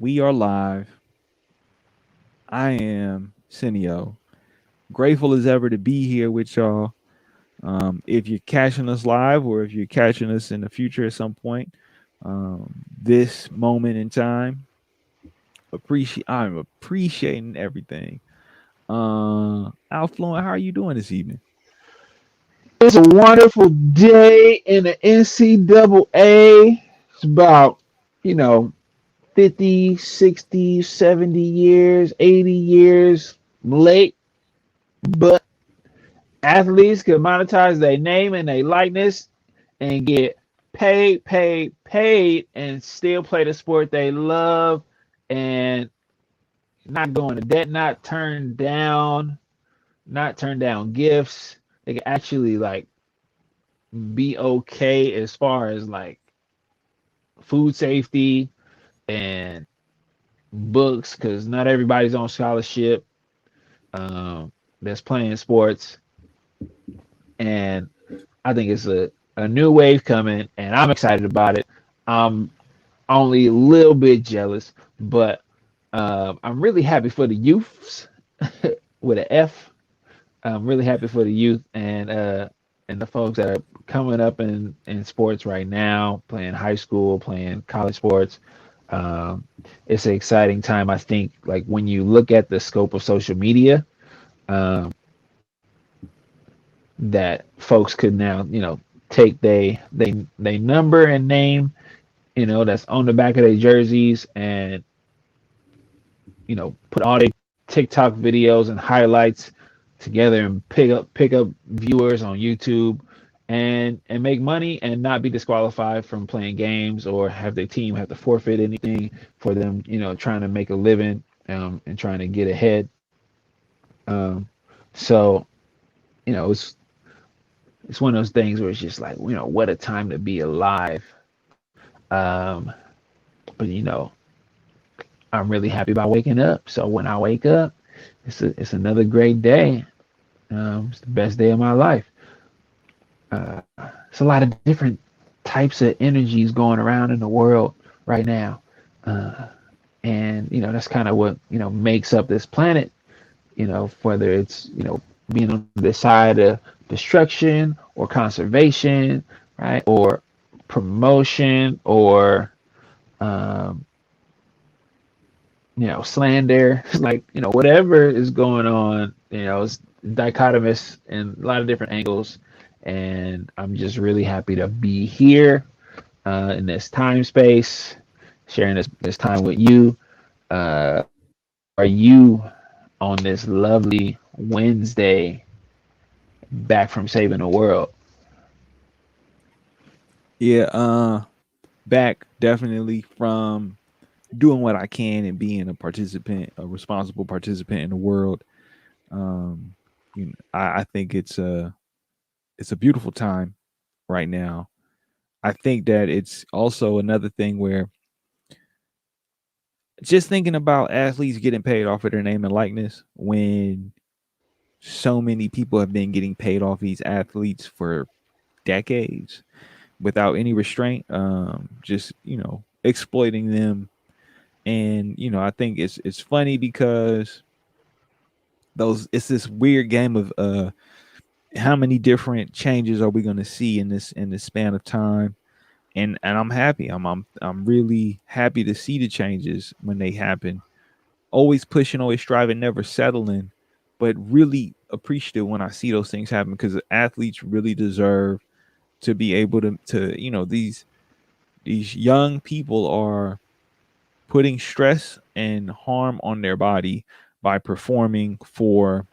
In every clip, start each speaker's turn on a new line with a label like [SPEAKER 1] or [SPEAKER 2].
[SPEAKER 1] We are live. I am Cineo. Grateful as ever to be here with y'all. If you're catching us live or if you're catching us in the future at some point, this moment in time, I'm appreciating everything. Outflowing, how are you doing this evening?
[SPEAKER 2] It's a wonderful day in the NCAA. It's about, you know, 50, 60, 70 years, 80 years late, but athletes can monetize their name and their likeness and get paid, and still play the sport they love and not go into debt, not turn down gifts. They can actually like be okay as far as like food safety and books because not everybody's on scholarship um, that's playing sports. And I think it's a new wave coming, and I'm excited about it. I'm only a little bit jealous, but I'm really happy for the youths with an F. I'm really happy for the youth and the folks that are coming up in sports right now, playing high school, playing college sports. Um, it's an exciting time. I think like when you look at the scope of social media, um, that folks could now take they number and name that's on the back of their jerseys and put all their TikTok videos and highlights together and pick up viewers on YouTube and make money and not be disqualified from playing games or have their team have to forfeit anything for them, trying to make a living and trying to get ahead. Um, so, it's one of those things where it's just like, what a time to be alive. Um, but I'm really happy about waking up. So when I wake up, it's another great day. It's the best day of my life. It's a lot of different types of energies going around in the world right now, uh, and that's kind of what makes up this planet. Whether it's being on the side of destruction or conservation, right, or promotion or um, slander, like whatever is going on. It's dichotomous in a lot of different angles, and I'm just really happy to be here in this time space, sharing this time with you. How are you on this lovely Wednesday, back from saving the world?
[SPEAKER 1] Yeah, back definitely from doing what I can and being a participant, a responsible participant in the world. Um, I think it's a beautiful time right now. I think that it's also another thing where just thinking about athletes getting paid off of their name and likeness when so many people have been getting paid off these athletes for decades without any restraint, just exploiting them. And I think it's funny because those it's this weird game of how many different changes are we going to see in this span of time. And I'm happy. I'm really happy to see the changes when they happen. Always pushing, always striving, never settling, but really appreciative when I see those things happen because athletes really deserve to be able to these young people are putting stress and harm on their body by performing for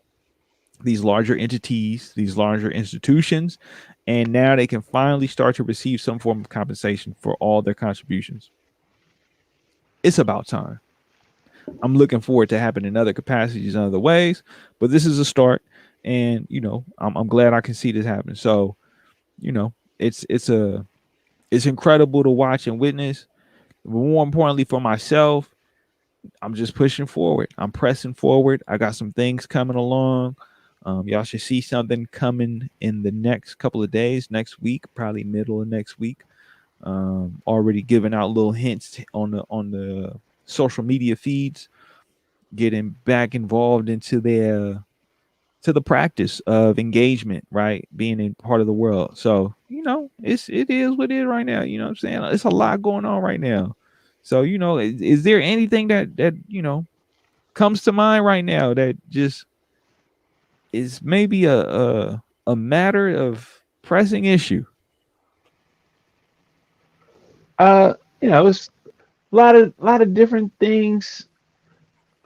[SPEAKER 1] these larger entities, these larger institutions, and now they can finally start to receive some form of compensation for all their contributions. It's about time. I'm looking forward to happen in other capacities and other ways, but this is a start, and I'm glad I can see this happen. So you know, it's incredible to watch and witness. But more importantly, for myself, I'm just pushing forward. I'm pressing forward. I got some things coming along. Y'all should see something coming in the next couple of days, next week, probably middle of next week. Already giving out little hints on the social media feeds, getting back involved into their to the practice of engagement, right? Being a part of the world. So, it is what it is right now. You know what I'm saying? It's a lot going on right now. So, is there anything that comes to mind right now that just is maybe a matter of pressing issue?
[SPEAKER 2] It's a lot of different things,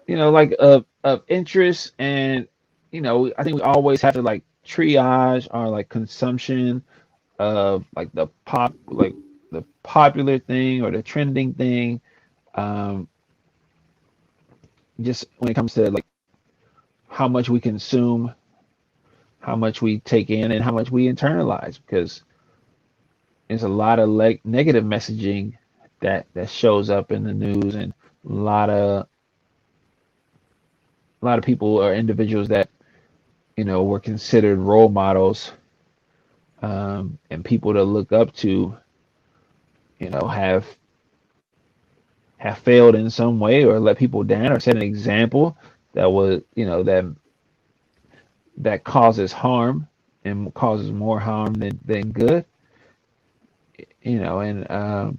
[SPEAKER 2] like of interest, and I think we always have to like triage our like consumption of like the popular thing or the trending thing. Um, just when it comes to like how much we consume, how much we take in, and how much we internalize, because there's a lot of like negative messaging that shows up in the news, and a lot of a lot of people or individuals that were considered role models, and people to look up to, have failed in some way or let people down or set an example that was that causes harm and causes more harm than good. And I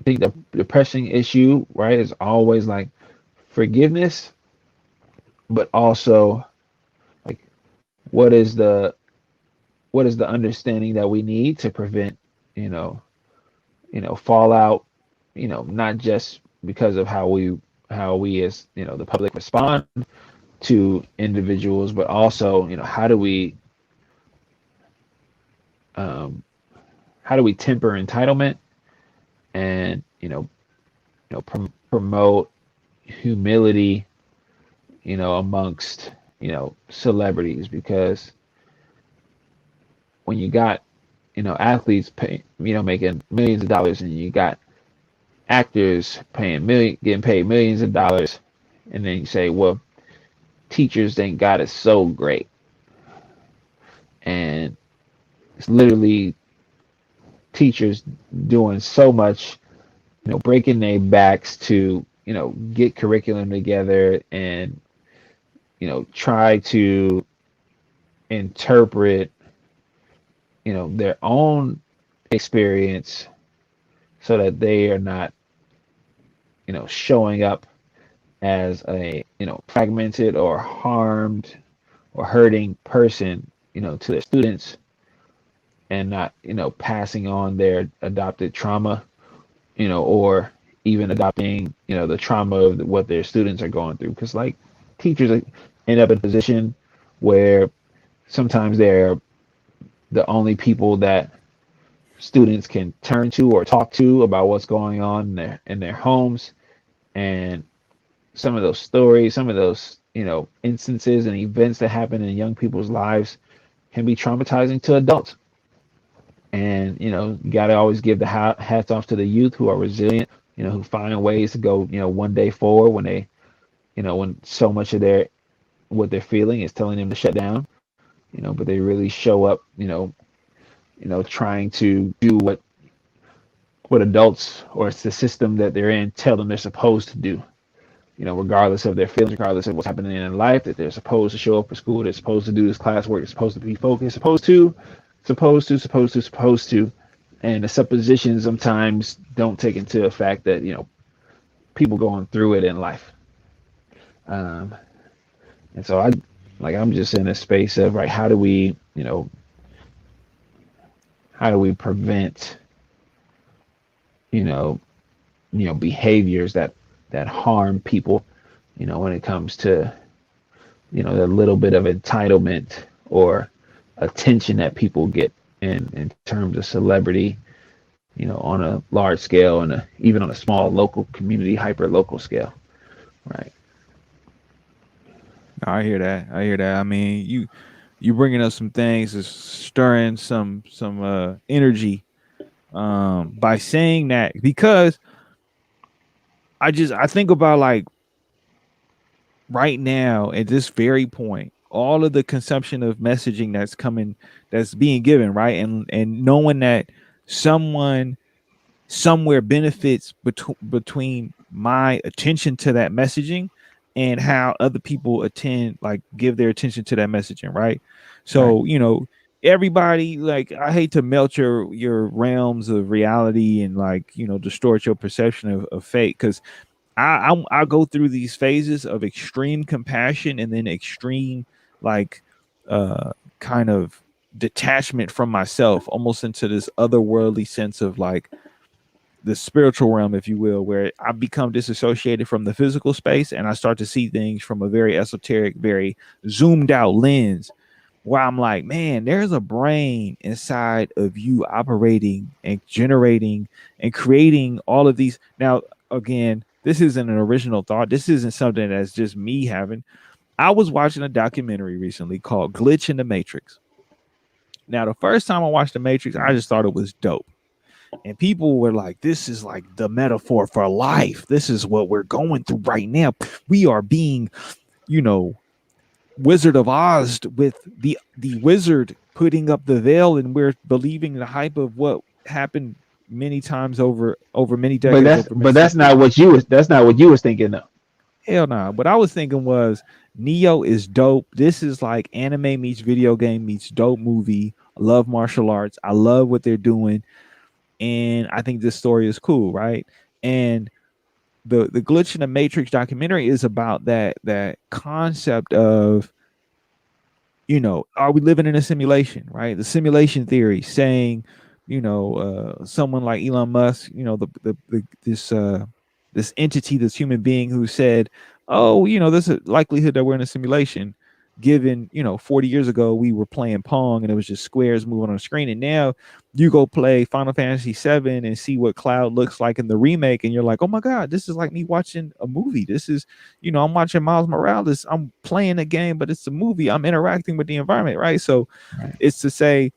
[SPEAKER 2] think the pressing issue, right, is always like forgiveness, but also like what is the what is the understanding that we need to prevent you know fallout, not just because of how we as the public respond to individuals, but also um, how do we temper entitlement, and promote humility, amongst celebrities, because when you got athletes making millions of dollars, and you got actors getting paid millions of dollars, and then you say, well, teachers ain't got it so great, and it's literally teachers doing so much, breaking their backs to get curriculum together, and try to interpret their own experience so that they are not showing up as a fragmented or harmed or hurting person to their students, and not passing on their adopted trauma, or even adopting the trauma of what their students are going through, because like teachers end up in a position where sometimes they're the only people that students can turn to or talk to about what's going on in their homes. And some of those stories, some of those instances and events that happen in young people's lives can be traumatizing to adults. And you got to always give the hats off to the youth who are resilient, who find ways to go one day forward when when so much of their what they're feeling is telling them to shut down, but they really show up, trying to do what adults or it's the system that they're in tell them they're supposed to do, regardless of their feelings, regardless of what's happening in life, that they're supposed to show up for school, they're supposed to do this classwork, they're supposed to be focused, supposed to. And the suppositions sometimes don't take into the fact that, people going through it in life. Um, and so I'm just in a space of, right, how do we prevent, you know, behaviors that harm people, when it comes to the little bit of entitlement or attention that people get in terms of celebrity, on a large scale, and even on a small local community, hyper local scale, right?
[SPEAKER 1] I hear that. I hear that. I mean, you bringing up some things, is stirring some energy by saying that, because I think about, like, right now at this very point, all of the consumption of messaging that's being given, right? And knowing that someone somewhere benefits between my attention to that messaging and how other people attend, like give their attention to that messaging, right?
[SPEAKER 2] Right.
[SPEAKER 1] So, everybody, like, I hate to melt your realms of reality and, like, distort your perception of fate, because I go through these phases of extreme compassion and then extreme, like, uh kind of detachment from myself, almost into this otherworldly sense of, like, the spiritual realm, if you will, where I become disassociated from the physical space and I start to see things from a very esoteric, very zoomed out lens, where I'm like, man, there's a brain inside of you operating and generating and creating all of these. Now, again, this isn't an original thought. This isn't something that's just me having. I was watching a documentary recently called Glitch in the Matrix. Now, the first time I watched The Matrix, I just thought it was dope. And people were like, this is like the metaphor for life. This is what we're going through right now. We are being, you know, Wizard of Oz with the wizard putting up the veil, and we're believing the hype of what happened many times over many
[SPEAKER 2] But
[SPEAKER 1] decades, over many
[SPEAKER 2] that's
[SPEAKER 1] centuries.
[SPEAKER 2] not what you was thinking of.
[SPEAKER 1] Hell nah. What I was thinking was Neo is dope. This is like anime meets video game meets dope movie. I love martial arts. I love what they're doing. And I think this story is cool, right? And the glitch in the Matrix documentary is about that concept of, are we living in a simulation, right? The simulation theory saying, someone like Elon Musk, this entity, this human being who said, oh, there's a likelihood that we're in a simulation, given, 40 years ago we were playing Pong and it was just squares moving on the screen, and now you go play Final Fantasy 7 and see what Cloud looks like in the remake, and you're like, oh my god, this is like me watching a movie. This is, I'm watching Miles Morales. I'm playing a game, but it's a movie. I'm interacting with the environment, right? So
[SPEAKER 2] Right.
[SPEAKER 1] it's to say,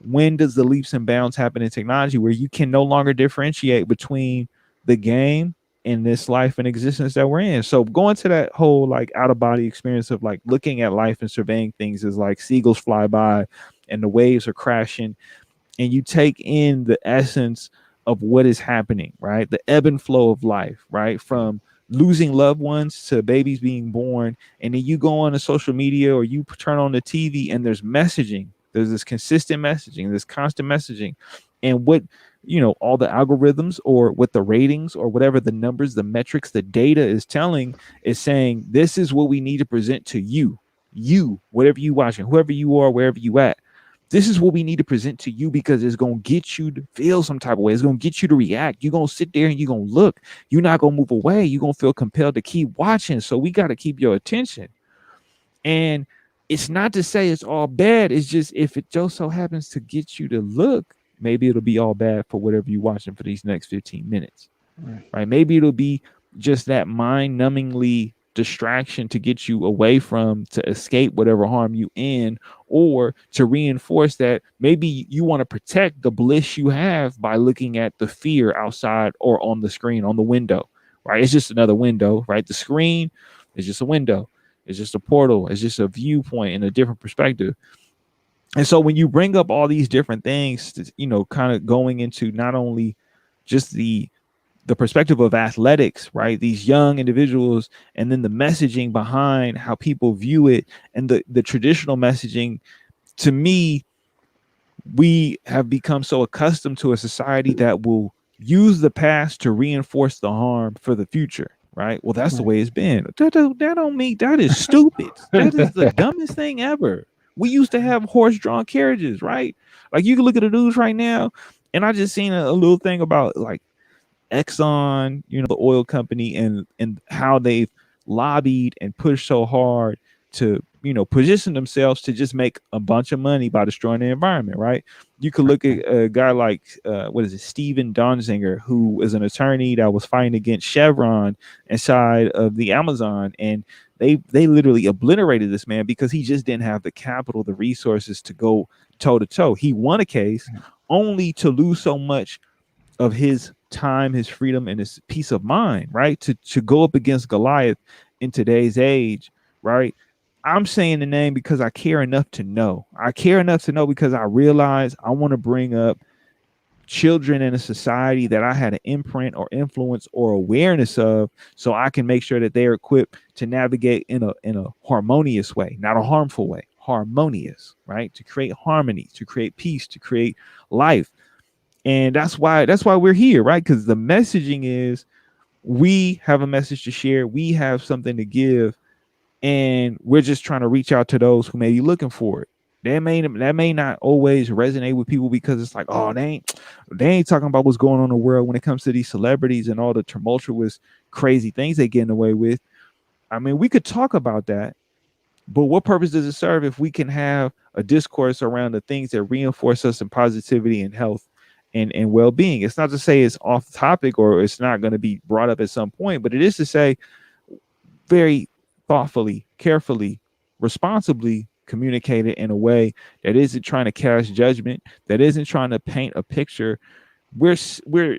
[SPEAKER 1] when does the leaps and bounds happen in technology where you can no longer differentiate between the game and this life and existence that we're in? So going to that whole, like, out of body experience of, like, looking at life and surveying things as, like, seagulls fly by and the waves are crashing, and you take in the essence of what is happening, right? The ebb and flow of life, right? From losing loved ones to babies being born. And then you go on to social media or you turn on the TV and there's messaging. There's this consistent messaging, this constant messaging. And what, all the algorithms or what the ratings or whatever the numbers, the metrics, the data is telling, is saying, this is what we need to present to you, whatever you watching, whoever you are, wherever you at, this is what we need to present to you, because it's going to get you to feel some type of way. It's going to get you to react. You're going to sit there and you're going to look. You're not going to move away. You're going to feel compelled to keep watching. So we got to keep your attention. And it's not to say it's all bad. It's just, if it just so happens to get you to look, maybe it'll be all bad for whatever you're watching for these next 15 minutes,
[SPEAKER 2] Right.
[SPEAKER 1] right? Maybe it'll be just that mind numbingly distraction to get you away from, to escape whatever harm you in, or to reinforce that maybe you want to protect the bliss you have by looking at the fear outside or on the screen, on the window, right? It's just another window, right? The screen is just a window. It's just a portal. It's just a viewpoint and a different perspective. And so when you bring up all these different things, kind of going into not only just the perspective of athletics, right? These young individuals, and then the messaging behind how people view it, and the traditional messaging. To me, we have become so accustomed to a society that will use the past to reinforce the harm for the future, right? Well, that's the
[SPEAKER 2] Right.
[SPEAKER 1] way it's been. That don't mean, that is stupid. That is the dumbest thing ever. We used to have horse-drawn carriages, right? Like, you can look at the news right now, and I just seen a little thing about, like, Exxon, the oil company, and how they've lobbied and pushed so hard to, position themselves to just make a bunch of money by destroying the environment, right? You could look at a guy like, what is it, Steven Donziger, who is an attorney that was fighting against Chevron inside of the Amazon, and they literally obliterated this man because he just didn't have the capital, the resources to go toe to toe. He won a case only to lose so much of his time, his freedom, and his peace of mind, right? To go up against Goliath in today's age, right? I'm saying the name because I care enough to know. I care enough to know because I realize I want to bring up children in a society that I had an imprint or influence or awareness of, so I can make sure that they are equipped to navigate in a harmonious way, not a harmful way, harmonious, right? To create harmony, to create peace, to create life. And that's why we're here, right? Because the messaging is we have a message to share, we have something to give, and we're just trying to reach out to those who may be looking for it. That may not always resonate with people because it's like, oh, they ain't talking about what's going on in the world when it comes to these celebrities and all the tumultuous, crazy things they getting away with. I mean, we could talk about that, but what purpose does it serve if we can have a discourse around the things that reinforce us in positivity and health and well-being? It's not to say it's off topic or it's not going to be brought up at some point, but it is to say very thoughtfully, carefully, responsibly communicate it in a way that isn't trying to cast judgment, that isn't trying to paint a picture. We're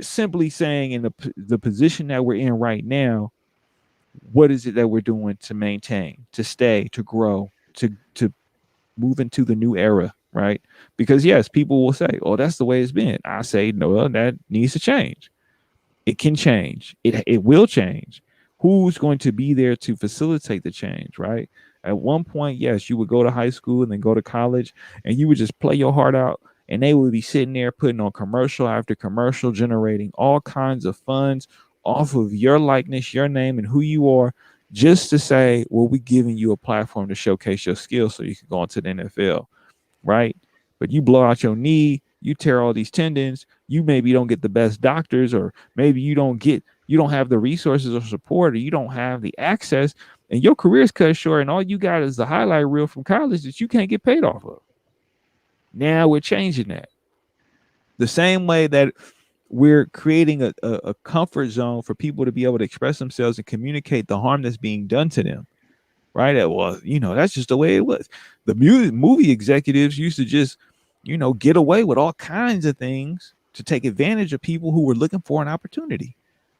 [SPEAKER 1] simply saying in the position that we're in right now, what is it that we're doing to maintain, to stay, to grow, to move into the new era, right? Because yes, people will say, "Oh, that's the way it's been." I say, "No, that needs to change. It can change. It will change. Who's going to be there to facilitate the change, right? At one point, yes, you would go to high school and then go to college and you would just play your heart out, and they would be sitting there putting on commercial after commercial, generating all kinds of funds off of your likeness, your name, and who you are, just to say, well, we're giving you a platform to showcase your skills so you can go into the NFL, right? But you blow out your knee, you tear all these tendons, you maybe don't get the best doctors, or maybe you don't have the resources or support, or you don't have the access, and your career is cut short, and all you got is the highlight reel from college that you can't get paid off of. Now we're changing that. The same way that we're creating a comfort zone for people to be able to express themselves and communicate the harm that's being done to them, right? Well, that's just the way it was. The movie executives used to just, get away with all kinds of things to take advantage of people who were looking for an opportunity.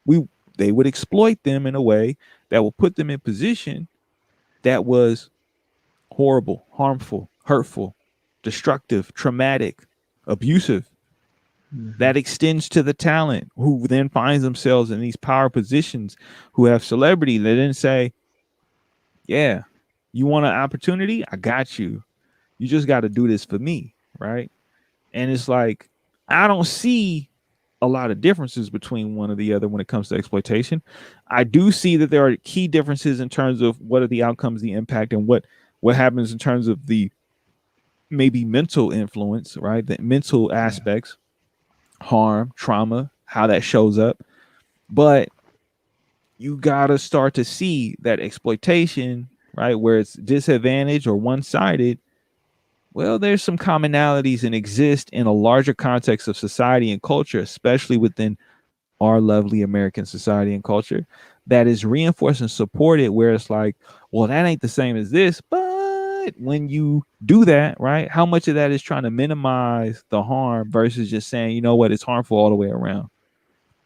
[SPEAKER 1] We They would exploit them in a way that will put them in position that was horrible, harmful, hurtful, destructive, traumatic, abusive.
[SPEAKER 2] Mm-hmm.
[SPEAKER 1] That extends to the talent who then finds themselves in these power positions, who have celebrity that then say, yeah, you want an opportunity? I got you. You just got to do this for me, right? And it's like, I don't see a lot of differences between one or the other when it comes to exploitation. I do see that there are key differences in terms of what are the outcomes, the impact, and what happens in terms of the maybe mental influence, right? The mental
[SPEAKER 2] Yeah.
[SPEAKER 1] aspects, harm, trauma, how that shows up. But you gotta start to see that exploitation, right, where it's disadvantage or one-sided. Well, there's some commonalities and exist in a larger context of society and culture, especially within our lovely American society and culture, that is reinforced and supported, where it's like, well, that ain't the same as this. But when you do that, right, how much of that is trying to minimize the harm versus just saying, you know what, it's harmful all the way around?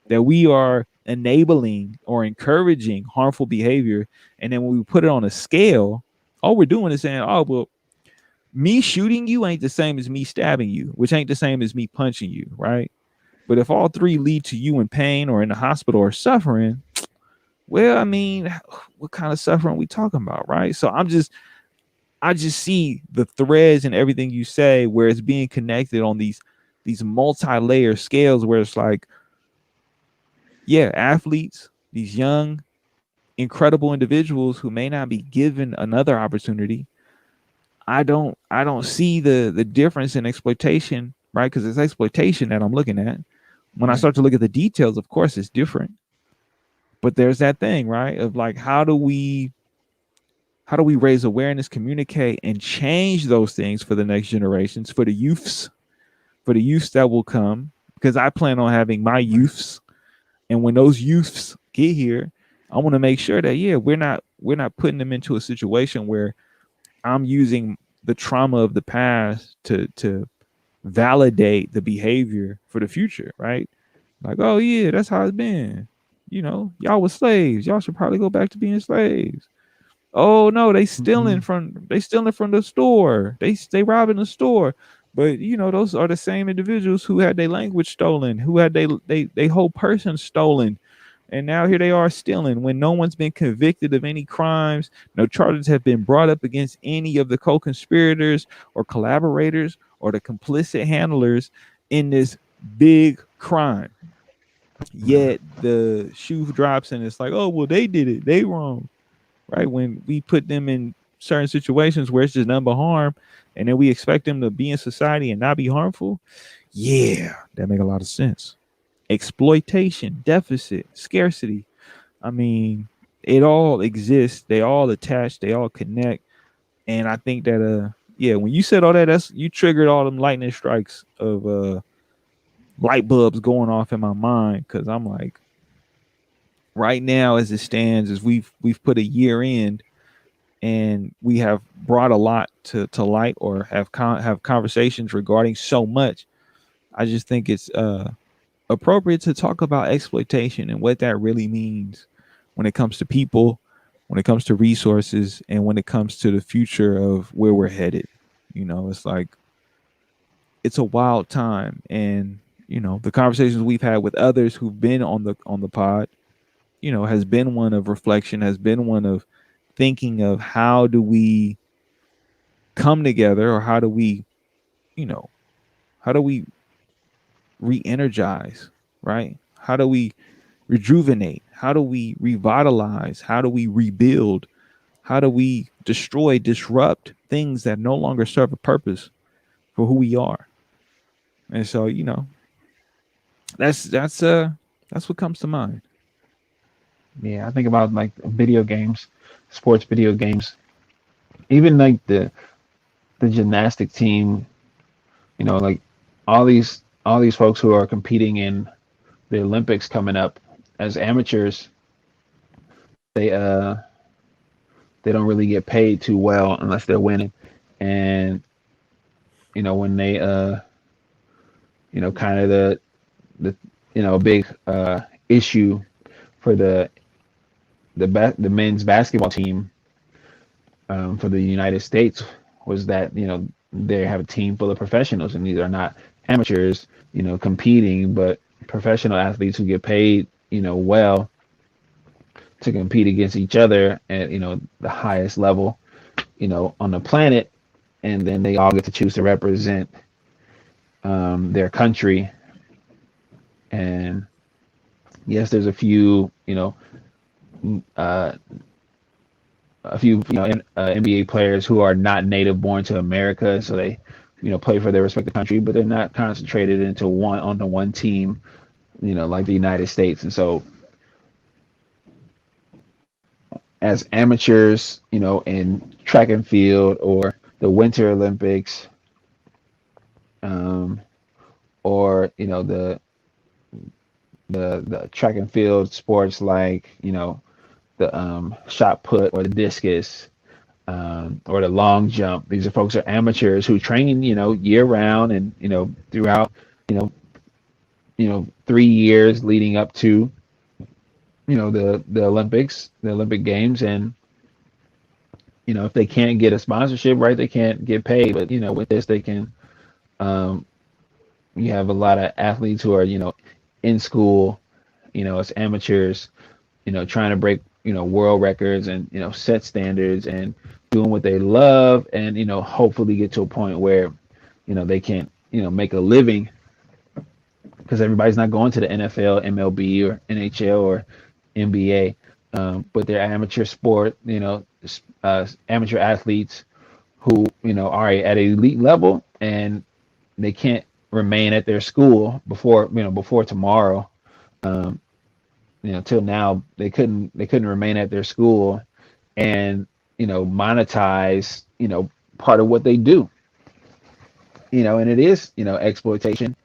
[SPEAKER 1] That we are enabling or encouraging harmful behavior. And then when we put it on a scale, all we're doing is saying, oh, well, me shooting you ain't the same as me stabbing you, which ain't the same as me punching you, right? But if all three lead to you in pain or in the hospital or suffering, well, I mean, what kind of suffering we talking about, right? So I just see the threads and everything you say where it's being connected on these multi-layer scales where it's like, yeah, athletes, these young, incredible individuals who may not be given another opportunity. I don't see the difference in exploitation, right? Because it's exploitation that I'm looking at. When I
[SPEAKER 2] Right.
[SPEAKER 1] start to look at the details, of course it's different. But there's that thing, right? Of like, how do we raise awareness, communicate, and change those things for the next generations, for the youths that will come? Because I plan on having my
[SPEAKER 2] Right.
[SPEAKER 1] youths, and when those youths get here, I want to make sure that, yeah, we're not putting them into a situation where I'm using the trauma of the past to validate the behavior for the future, right? Like, oh yeah, that's how it's been. Y'all was slaves. Y'all should probably go back to being slaves. Oh no, they
[SPEAKER 2] Mm-hmm.
[SPEAKER 1] stealing from the store. They robbing the store. But those are the same individuals who had their language stolen, who had they whole person stolen, and now here they are stealing when no one's been convicted of any crimes. No charges have been brought up against any of the co-conspirators or collaborators or the complicit handlers in this big crime. Yet the shoe drops and it's like, oh well, they did it, they wrong, right? When we put them in certain situations where it's just nothing but harm, and then we expect them to be in society and not be harmful. Yeah, that make a lot of sense. Exploitation, deficit, scarcity. I mean, it all exists. They all attach. They all connect. And I think that yeah, when you said all that, that's you triggered all them lightning strikes of light bulbs going off in my mind because I'm like, right now as it stands, as we've put a year in and we have brought a lot to light or have conversations regarding so much. I just think it's appropriate to talk about exploitation and what that really means when it comes to people, when it comes to resources, and when it comes to the future of where we're headed. It's like it's a wild time, and the conversations we've had with others who've been on the pod, has been one of reflection, has been one of thinking of how do we come together, or you know, how do we re-energize, right? How do we rejuvenate? How do we revitalize? How do we rebuild? How do we destroy, disrupt things that no longer serve a purpose for who we are? And so, that's what comes to mind.
[SPEAKER 2] Yeah, I think about like video games, sports video games, even like the gymnastic team. Like all these folks who are competing in the Olympics coming up as amateurs, they they don't really get paid too well unless they're winning. And when they kind of the a big issue for the men's basketball team for the United States was that they have a team full of professionals, and these are not amateurs competing, but professional athletes who get paid well to compete against each other at the highest level on the planet, and then they all get to choose to represent their country. And yes, there's uh, a few NBA players who are not native born to America, so they play for their respective country, but they're not concentrated into one team, like the United States. And so as amateurs, in track and field or the Winter Olympics, um, or the track and field sports like the shot put or the discus, or the long jump. These are folks are amateurs who train year round and throughout you know 3 years leading up to the Olympics, the Olympic Games. And if they can't get a sponsorship, right, they can't get paid. But with this, they can. Um, you have a lot of athletes who are in school, as amateurs, trying to break world records and set standards and doing what they love, and hopefully get to a point where they can make a living, because everybody's not going to the NFL, MLB, or NHL or NBA, but they're amateur sport, amateur athletes who are at an elite level, and they can't remain at their school before tomorrow. Um, till now they couldn't remain at their school and monetize part of what they do. And it is exploitation,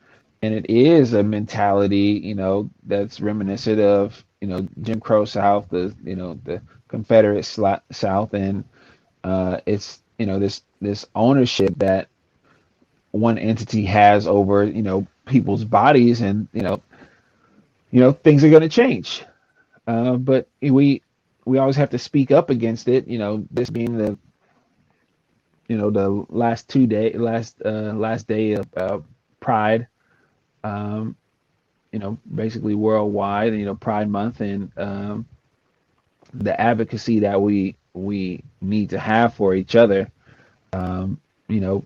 [SPEAKER 2] and it is a mentality that's reminiscent of Jim Crow South, the Confederate South. And it's this ownership that one entity has over people's bodies. And things are going to change, but we always have to speak up against it. This being the last day of Pride, um, basically worldwide, Pride Month, and the advocacy that we need to have for each other, um, you know,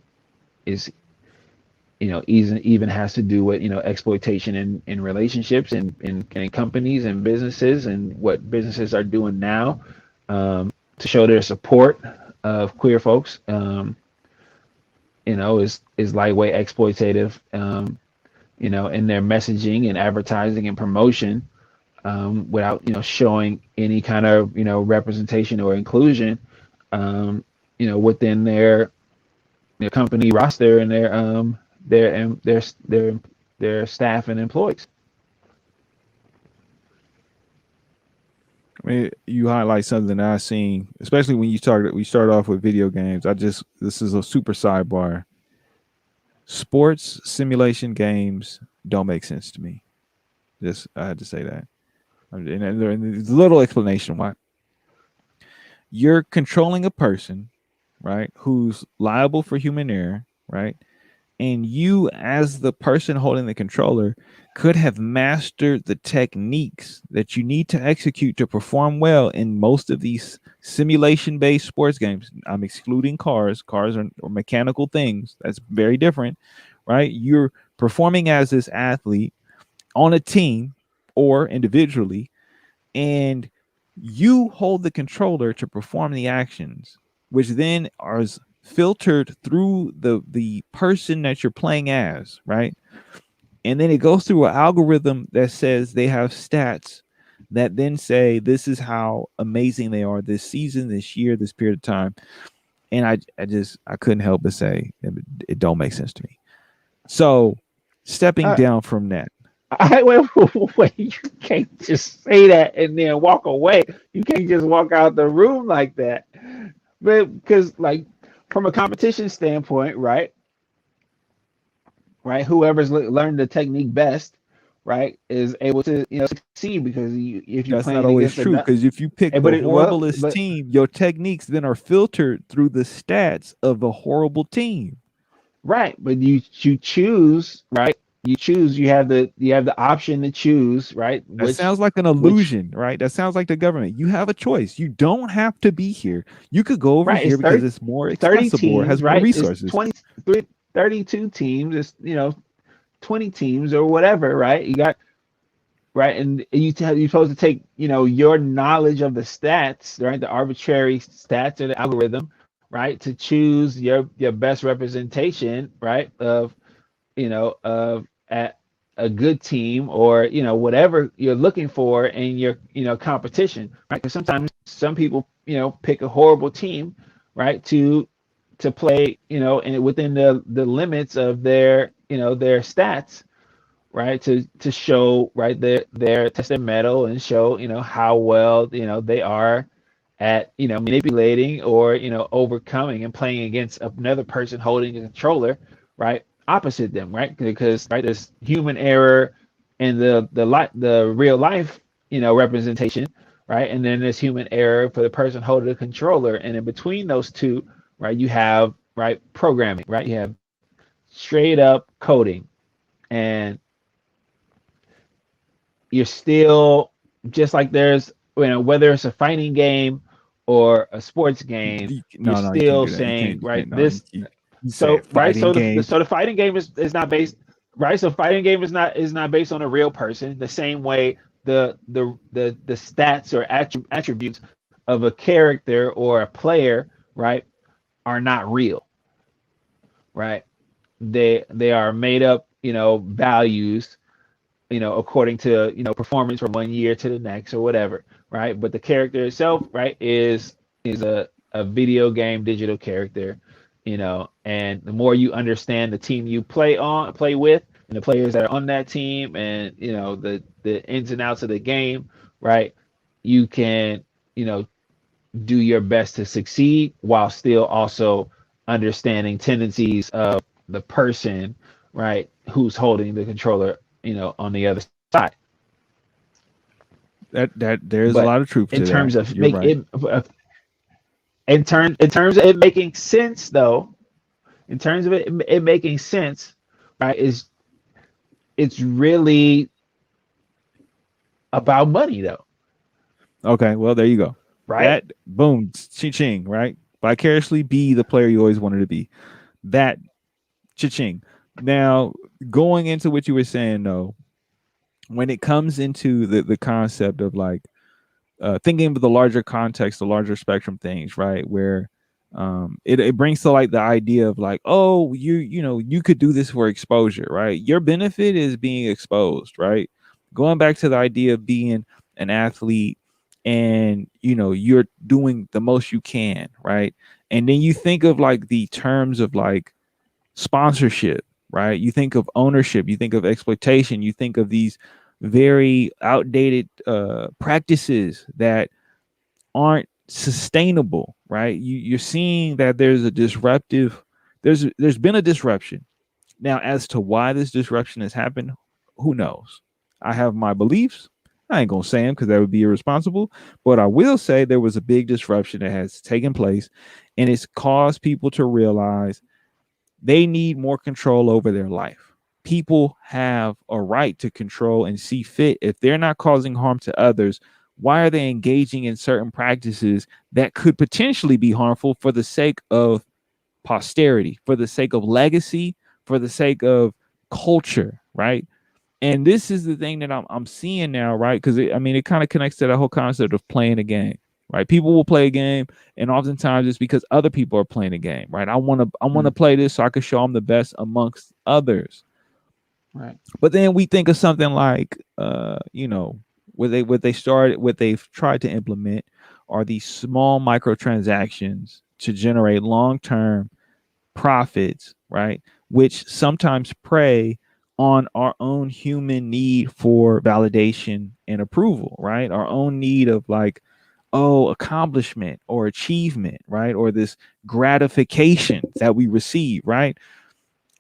[SPEAKER 2] is even has to do with exploitation in relationships and in companies and businesses, and what businesses are doing now to show their support of queer folks. Is lightweight exploitative. In their messaging and advertising and promotion, without showing any kind of representation or inclusion, within their company roster and their staff and employees.
[SPEAKER 1] I mean, you highlight something that I've seen, especially when we start off with video games. This is a super sidebar. Sports simulation games don't make sense to me. Just I had to say that. And there's a little explanation why. You're controlling a person, right, who's liable for human error, right? And you, as the person holding the controller, could have mastered the techniques that you need to execute to perform well in most of these simulation based sports games. I'm excluding cars. Cars are mechanical things. That's very different, right? You're performing as this athlete on a team or individually, and you hold the controller to perform the actions, which then are filtered through the person that you're playing as, right? And then it goes through an algorithm that says they have stats that then say this is how amazing they are this season, this year, this period of time. And I couldn't help but say it don't make sense to me. So stepping
[SPEAKER 2] Uh,
[SPEAKER 1] down from that,
[SPEAKER 2] wait, you can't just say that and then walk away. You can't just walk out the room like that. But because, like, from a competition standpoint, right? Right, whoever's learned the technique best, right, is able to succeed, because if you're
[SPEAKER 1] that's not
[SPEAKER 2] playing
[SPEAKER 1] always
[SPEAKER 2] against
[SPEAKER 1] true,
[SPEAKER 2] a
[SPEAKER 1] because if you pick
[SPEAKER 2] but
[SPEAKER 1] the
[SPEAKER 2] it well
[SPEAKER 1] horriblest
[SPEAKER 2] but
[SPEAKER 1] team, your techniques then are filtered through the stats of the horrible team.
[SPEAKER 2] right, but you choose, right, you have the option to choose, right,
[SPEAKER 1] That
[SPEAKER 2] which
[SPEAKER 1] sounds like an
[SPEAKER 2] which
[SPEAKER 1] illusion, right? That sounds like the government. You have a choice. You don't have to be here. You could go over
[SPEAKER 2] right,
[SPEAKER 1] here
[SPEAKER 2] it's
[SPEAKER 1] because
[SPEAKER 2] 30
[SPEAKER 1] it's more
[SPEAKER 2] 30
[SPEAKER 1] accessible or
[SPEAKER 2] teams,
[SPEAKER 1] has more
[SPEAKER 2] right, it's
[SPEAKER 1] resources.
[SPEAKER 2] 32 teams, it's 20 teams or whatever, right? You got right, and you're supposed to take your knowledge of the stats, right, the arbitrary stats or the algorithm, right, to choose your best representation, right, of at a good team, or whatever you're looking for in your competition, right? Because sometimes some people pick a horrible team, right, to play and within the limits of their stats, right, to show, right, their tested metal, and show how well they are at manipulating, or overcoming and playing against another person holding a controller, right, opposite them, right, because right, there's human error in the real life representation, right, and then there's human error for the person holding the controller, and in between those two, right, you have, right, programming, right, you have straight up coding, and you're still, just like there's, whether it's a fighting game or a sports game, you're
[SPEAKER 1] No, no, you can't
[SPEAKER 2] still
[SPEAKER 1] do that. You
[SPEAKER 2] saying,
[SPEAKER 1] can't. You
[SPEAKER 2] right,
[SPEAKER 1] can't. No,
[SPEAKER 2] this.
[SPEAKER 1] you said
[SPEAKER 2] So right,
[SPEAKER 1] fighting
[SPEAKER 2] so the
[SPEAKER 1] game.
[SPEAKER 2] so the fighting game is not based, right, so fighting game is not based on a real person, the same way the stats or attributes of a character or a player, right, are not real, right, they are made up values, according to performance from one year to the next or whatever, right? But the character itself, right, is a video game digital character, and the more you understand the team you play with, and the players that are on that team, and the ins and outs of the game, right, you can do your best to succeed while still also understanding tendencies of the person, right, who's holding the controller, on the other side.
[SPEAKER 1] That there's a
[SPEAKER 2] But
[SPEAKER 1] lot of truth
[SPEAKER 2] in
[SPEAKER 1] to that.
[SPEAKER 2] terms of
[SPEAKER 1] You're
[SPEAKER 2] make
[SPEAKER 1] right.
[SPEAKER 2] it, In terms of it making sense though, in terms of it making sense, right? It's really about money though,
[SPEAKER 1] Okay, well there you go.
[SPEAKER 2] right?
[SPEAKER 1] That boom, ching, right? Vicariously be the player you always wanted to be. That ching. Now, going into what you were saying though, when it comes into the concept of like thinking of the larger context, the larger spectrum things, right? Where it brings to light the idea of like, oh, you could do this for exposure, right? Your benefit is being exposed, right? Going back to the idea of being an athlete and you're doing the most you can, right? And then you think of like the terms of like sponsorship, right? You think of ownership, you think of exploitation, you think of these very outdated practices that aren't sustainable, right? You're seeing that there's a disruptive, there's been a disruption. Now, as to why this disruption has happened, who knows? I have my beliefs. I ain't gonna say them because that would be irresponsible. But I will say there was a big disruption that has taken place, and it's caused people to realize they need more control over their life. People have a right to control and see fit. If they're not causing harm to others, why are they engaging in certain practices that could potentially be harmful for the sake of posterity, for the sake of legacy, for the sake of culture, right? And this is the thing that I'm seeing now, right? Because I mean, it kind of connects to the whole concept of playing a game, right? People will play a game, and oftentimes it's because other people are playing a game, right? I want to
[SPEAKER 2] Mm,
[SPEAKER 1] play this so I can show I'm the best amongst others.
[SPEAKER 2] right,
[SPEAKER 1] But then we think of something like, what they've tried to implement are these small microtransactions to generate long term profits, right? Which sometimes prey on our own human need for validation and approval, right? Our own need of like, oh, accomplishment or achievement, right? Or this gratification that we receive, right?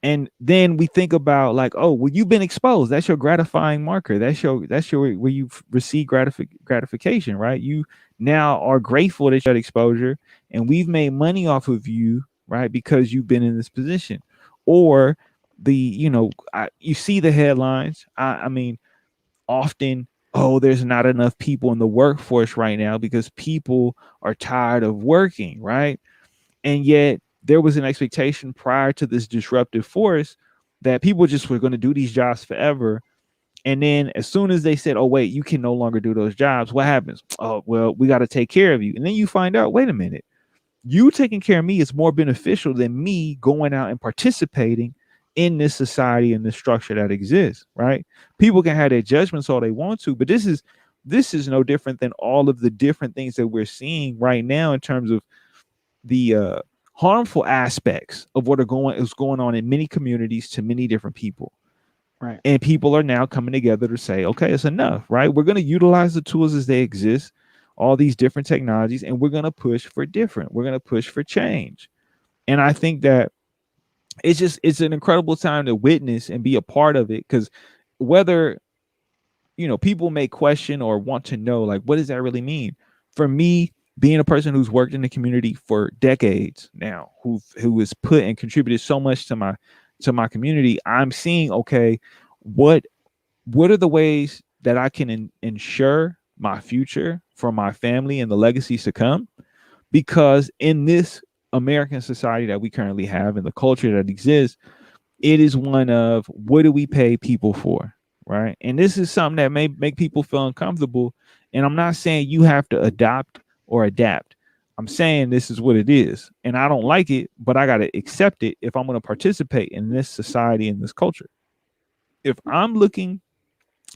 [SPEAKER 1] And then we think about like, oh, well, you've been exposed. That's your gratifying marker. That's your where you've received gratification, right? You now are grateful that you had exposure, and we've made money off of you, right? Because you've been in this position, or you see the headlines. I mean, often, oh, there's not enough people in the workforce right now because people are tired of working, right? And yet there was an expectation prior to this disruptive force that people just were going to do these jobs forever. And then as soon as they said, oh, wait, you can no longer do those jobs, what happens? Oh, well, we got to take care of you. And then you find out, wait a minute, you taking care of me is more beneficial than me going out and participating in this society and this structure that exists, right? People can have their judgments all they want to, but this is no different than all of the different things that we're seeing right now in terms of the harmful aspects of what is going on in many communities to many different people.
[SPEAKER 2] right,
[SPEAKER 1] And people are now coming together to say, okay, it's enough, right? We're going to utilize the tools as they exist, all these different technologies, and we're going to push for different. We're going to push for change. And I think that it's an incredible time to witness and be a part of it, because whether people may question or want to know, like, what does that really mean? For me, being a person who's worked in the community for decades now, who has put and contributed so much to my community, I'm seeing, okay, what what are the ways that I can ensure my future for my family and the legacies to come? Because in this American society that we currently have and the culture that exists, it is one of, what do we pay people for, right? And this is something that may make people feel uncomfortable. And I'm not saying you have to adopt or adapt. I'm saying this is what it is, and I don't like it, but I got to accept it if I'm going to participate in this society and this culture. If I'm looking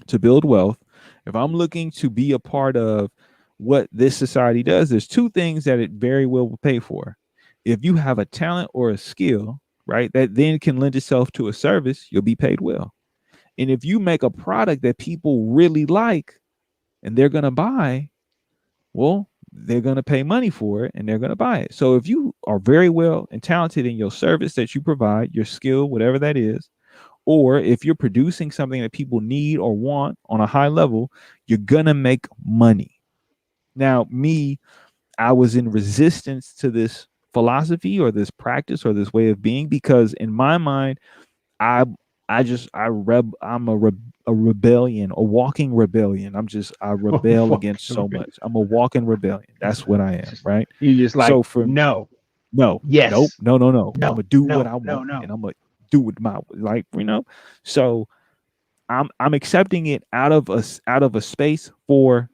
[SPEAKER 1] to build wealth, if I'm looking to be a part of what this society does, there's two things that it very well will pay for. If you have a talent or a skill, right, that then can lend itself to a service, you'll be paid well. And if you make a product that people really like and they're going to buy, well, they're going to pay money for it and they're going to buy it. So if you are very well and talented in your service that you provide, your skill, whatever that is, or if you're producing something that people need or want on a high level, you're going to make money. Now, me, I was in resistance to this philosophy or this practice or this way of being because in my mind, I I'm a rebellion, a walking rebellion. I rebel against so much. I'm a walking rebellion. That's what I am, right?
[SPEAKER 2] You just like
[SPEAKER 1] So for
[SPEAKER 2] no,
[SPEAKER 1] no, nope,
[SPEAKER 2] yes,
[SPEAKER 1] no, no, no. I'm
[SPEAKER 2] no,
[SPEAKER 1] gonna do what
[SPEAKER 2] no,
[SPEAKER 1] I
[SPEAKER 2] no,
[SPEAKER 1] want,
[SPEAKER 2] no.
[SPEAKER 1] and I'm gonna do it my So I'm accepting it out of a space for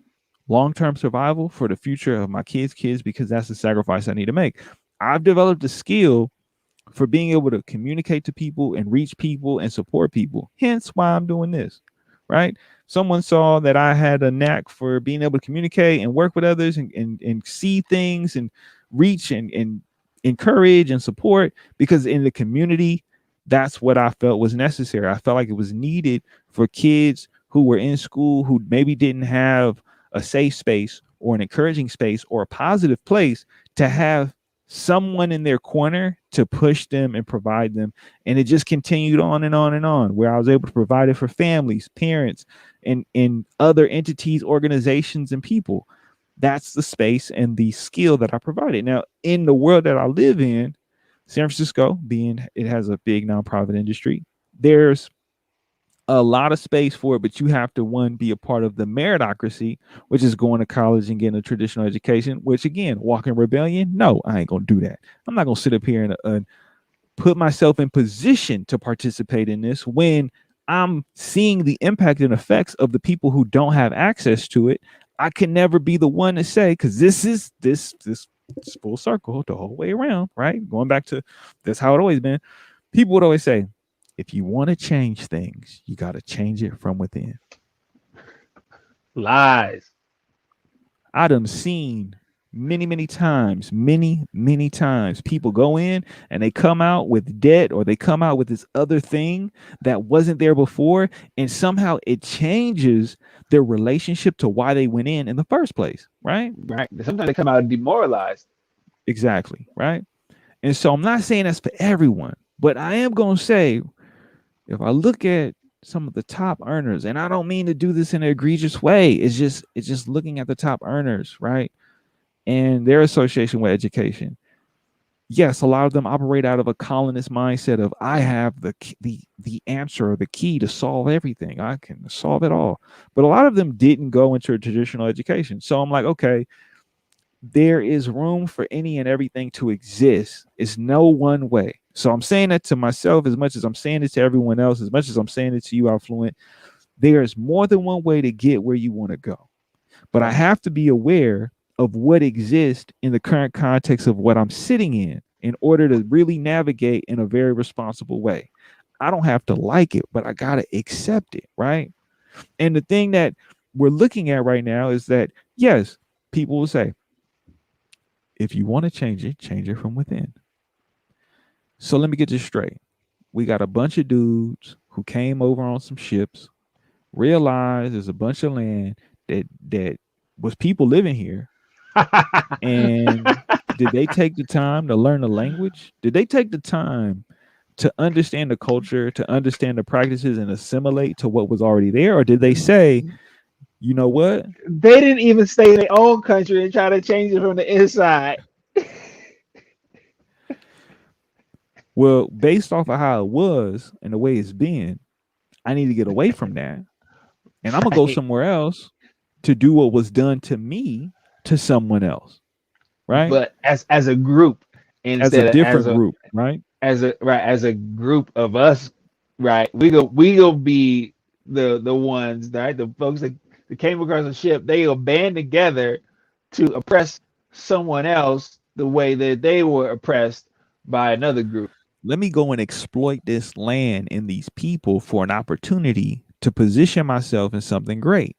[SPEAKER 1] long term survival for the future of my kids because that's the sacrifice I need to make. I've developed a skill for being able to communicate to people and reach people and support people. Hence why I'm doing this, right? Someone saw that I had a knack for being able to communicate and work with others and see things and reach and encourage and support because in the community, that's what I felt was necessary. I felt like it was needed for kids who were in school who maybe didn't have a safe space or an encouraging space or a positive place to have someone in their corner to push them and provide them. And it just continued on and on and on, where I was able to provide it for families, parents, and other entities, organizations, and people. That's the space and the skill that I provided. Now, in the world that I live in, San Francisco, being it has a big nonprofit industry, there's a lot of space for it, but you have to one be a part of the meritocracy, which is going to college and getting a traditional education. Which again, walking rebellion. No, I ain't gonna do that. I'm not gonna sit up here and put myself in position to participate in this when I'm seeing the impact and effects of the people who don't have access to it. I can never be the one to say because this it's full circle the whole way around, right? Going back to that's how it always been. People would always say, if you want to change things, you got to change it from within.
[SPEAKER 2] Lies.
[SPEAKER 1] I done seen many times, many times people go in and they come out with debt or they come out with this other thing that wasn't there before. And somehow it changes their relationship to why they went in the first place. Right.
[SPEAKER 2] Right. Sometimes they come out demoralized.
[SPEAKER 1] Exactly. Right. And so I'm not saying that's for everyone, but I am going to say if I look at some of the top earners, and I don't mean to do this in an egregious way, it's just looking at the top earners, right? And their association with education. Yes, a lot of them operate out of a colonist mindset of I have the answer or the key to solve everything. I can solve it all. But a lot of them didn't go into a traditional education. So I'm like, okay, there is room for any and everything to exist. It's no one way. So I'm saying that to myself as much as I'm saying it to everyone else, as much as I'm saying it to you, Affluent. There's more than one way to get where you want to go. But I
[SPEAKER 2] Right.
[SPEAKER 1] have to be aware of what exists in the current context of what I'm sitting in order to really navigate in a very responsible way. I don't have to like it, but I got to accept it, right? And the thing that we're looking at right now is that, yes, people will say, if you want to change it from within. So let me get this straight. We got a bunch of dudes who came over on some ships, realized there's a bunch of land that was people living here. And did they take the time to learn the language? Did they take the time to understand the culture, to understand the practices and assimilate to what was already there? Or did they say, you know what?
[SPEAKER 2] They didn't even stay in their own country and try to change it from the inside.
[SPEAKER 1] Well, based off of how it was and the way it's been, I need to get away from that. And I'm gonna go
[SPEAKER 2] Right.
[SPEAKER 1] somewhere else to do what was done to me to someone else, right?
[SPEAKER 2] But as a group
[SPEAKER 1] As a
[SPEAKER 2] instead of
[SPEAKER 1] different group, right?
[SPEAKER 2] as a group of us, right? We go be the ones, right? The folks that came across the ship, they go band together to oppress someone else the way that they were oppressed by another group.
[SPEAKER 1] Let me go and exploit this land and these people for an opportunity to position myself in something great,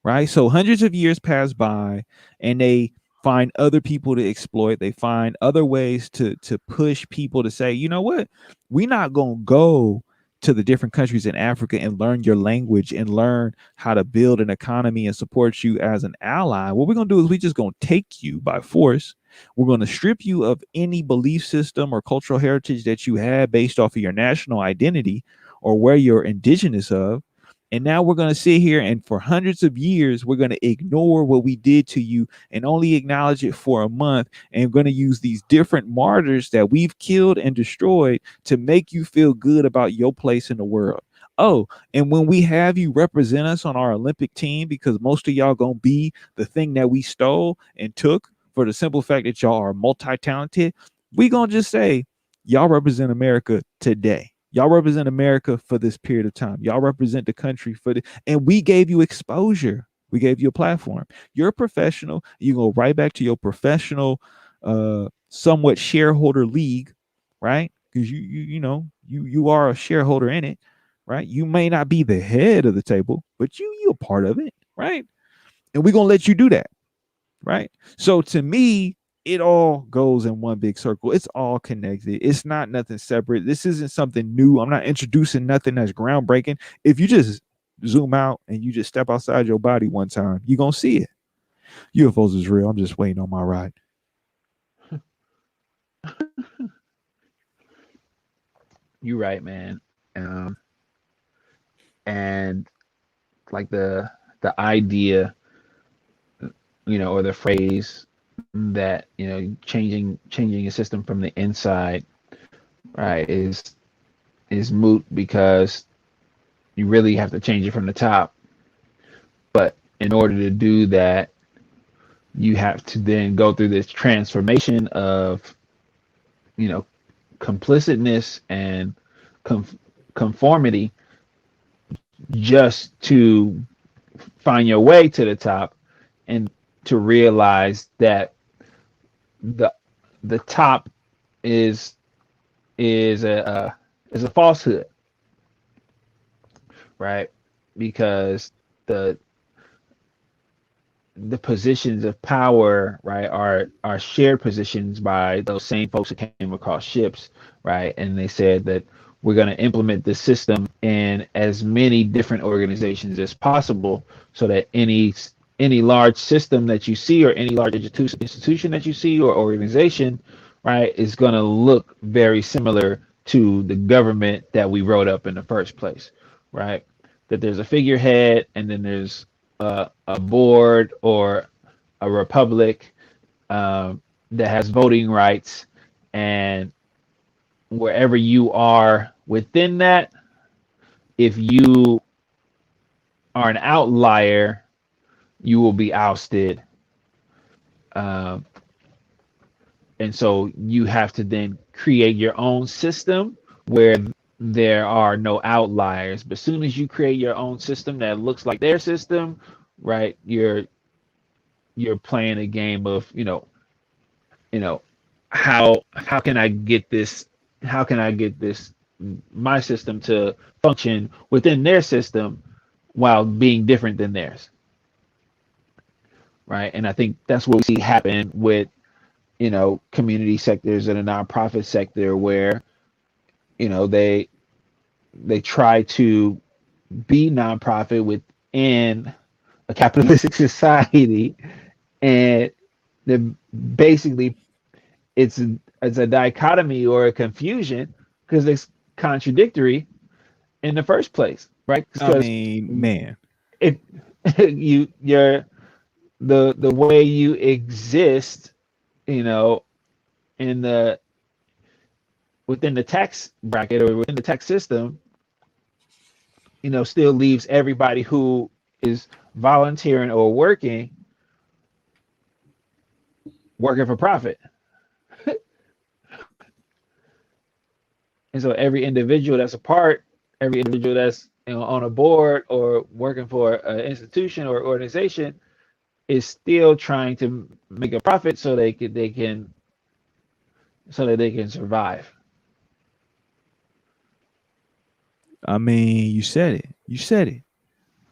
[SPEAKER 1] right? So hundreds of years pass by and they find other people to exploit. They find other ways to push people to say, you know what? We're not going to go to the different countries in Africa and learn your language and learn how to build an economy and support you as an ally. What we're going to do is we just going to take you by force. We're going to strip you of any belief system or cultural heritage that you had based off of your national identity or where you're indigenous of, And now we're going to sit here and for hundreds of years, we're going to ignore what we did to you and only acknowledge it for a month. And we're going to use these different martyrs that we've killed and destroyed to make you feel good about your place in the world. Oh, and when we have you represent us on our Olympic team, because most of y'all going to be the thing that we stole and took for the simple fact that y'all are multi talented, we going to just say, y'all represent America today. Y'all represent America for this period of time. Y'all represent the country and we gave you exposure. We gave you a platform. You're a professional. You go right back to your professional, somewhat shareholder league, right? Because you are a shareholder in it, right? You may not be the head of the table, but you're a part of it, right? And we're gonna let you do that, right? So to me, it all goes in one big circle. It's all connected. It's not nothing separate. This isn't something new. I'm not introducing nothing that's groundbreaking. If you just zoom out and you just step outside your body one time, you're gonna see it. UFOs is real. I'm just waiting on my ride.
[SPEAKER 2] You're right, man. Um, and like the idea, or the phrase that changing a system from the inside, right, is moot because you really have to change it from the top. But in order to do that, you have to then go through this transformation of you know complicitness and conf- conformity just to find your way to the top, and to realize that the the top is is a is a falsehood, right? Because the the positions of power, right, are shared positions by those same folks who came across ships, right? And they said that we're going to implement this system in as many different organizations as possible, so that any large system that you see, or any large institution that you see, or organization, right, is going to look very similar to the government that we wrote up in the first place, right? That there's a figurehead, and then there's a board or a republic, that has voting rights, and wherever you are within that, if you are an outlier, you will be ousted. Um, and so you have to then create your own system where there are no outliers. But as soon as you create your own system that looks like their system, right, you're playing a game of you know how can I get this, how can I get this my system to function within their system while being different than theirs, right? And I think that's what we see happen with community sectors and a nonprofit sector, where they try to be nonprofit within a capitalistic society, and they're basically, it's a dichotomy or a confusion, because it's contradictory in the first place, right?
[SPEAKER 1] I
[SPEAKER 2] Because
[SPEAKER 1] mean, man,
[SPEAKER 2] it you're the way you exist, you know, in the within the tax bracket or within the tax system, still leaves everybody who is volunteering or working for profit. And so every individual that's a part, every individual that's on a board or working for an institution or organization, is still trying to make a profit so they can survive.
[SPEAKER 1] I mean, you said it. You said it.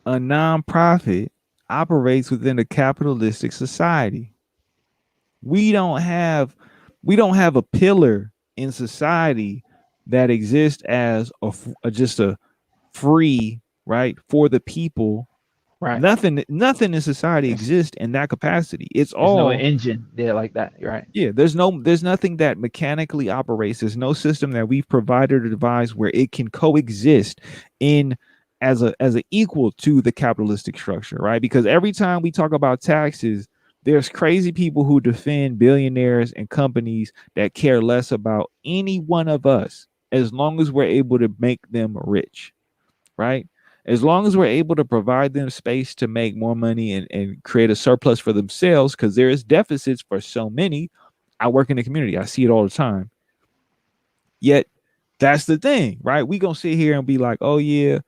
[SPEAKER 1] A nonprofit operates within a capitalistic society. We don't have we don't have a pillar in society that exists as just a free, right, for the people.
[SPEAKER 2] Right.
[SPEAKER 1] Nothing in society
[SPEAKER 2] It's
[SPEAKER 1] exists in that capacity. It's
[SPEAKER 2] there's no
[SPEAKER 1] all,
[SPEAKER 2] engine there like that. You're right.
[SPEAKER 1] yeah, there's nothing that mechanically operates. There's no system that we've provided or devised where it can coexist in as a equal to the capitalistic structure, right? Because every time we talk about taxes, there's crazy people who defend billionaires and companies that care less about any one of us as long as we're able to make them rich, right? As long as we're able to provide them space to make more money and create a surplus for themselves, because there is deficits for so many. I work in the community, I see it all the time. Yet that's the thing, right? We gonna sit here and be like, oh yeah,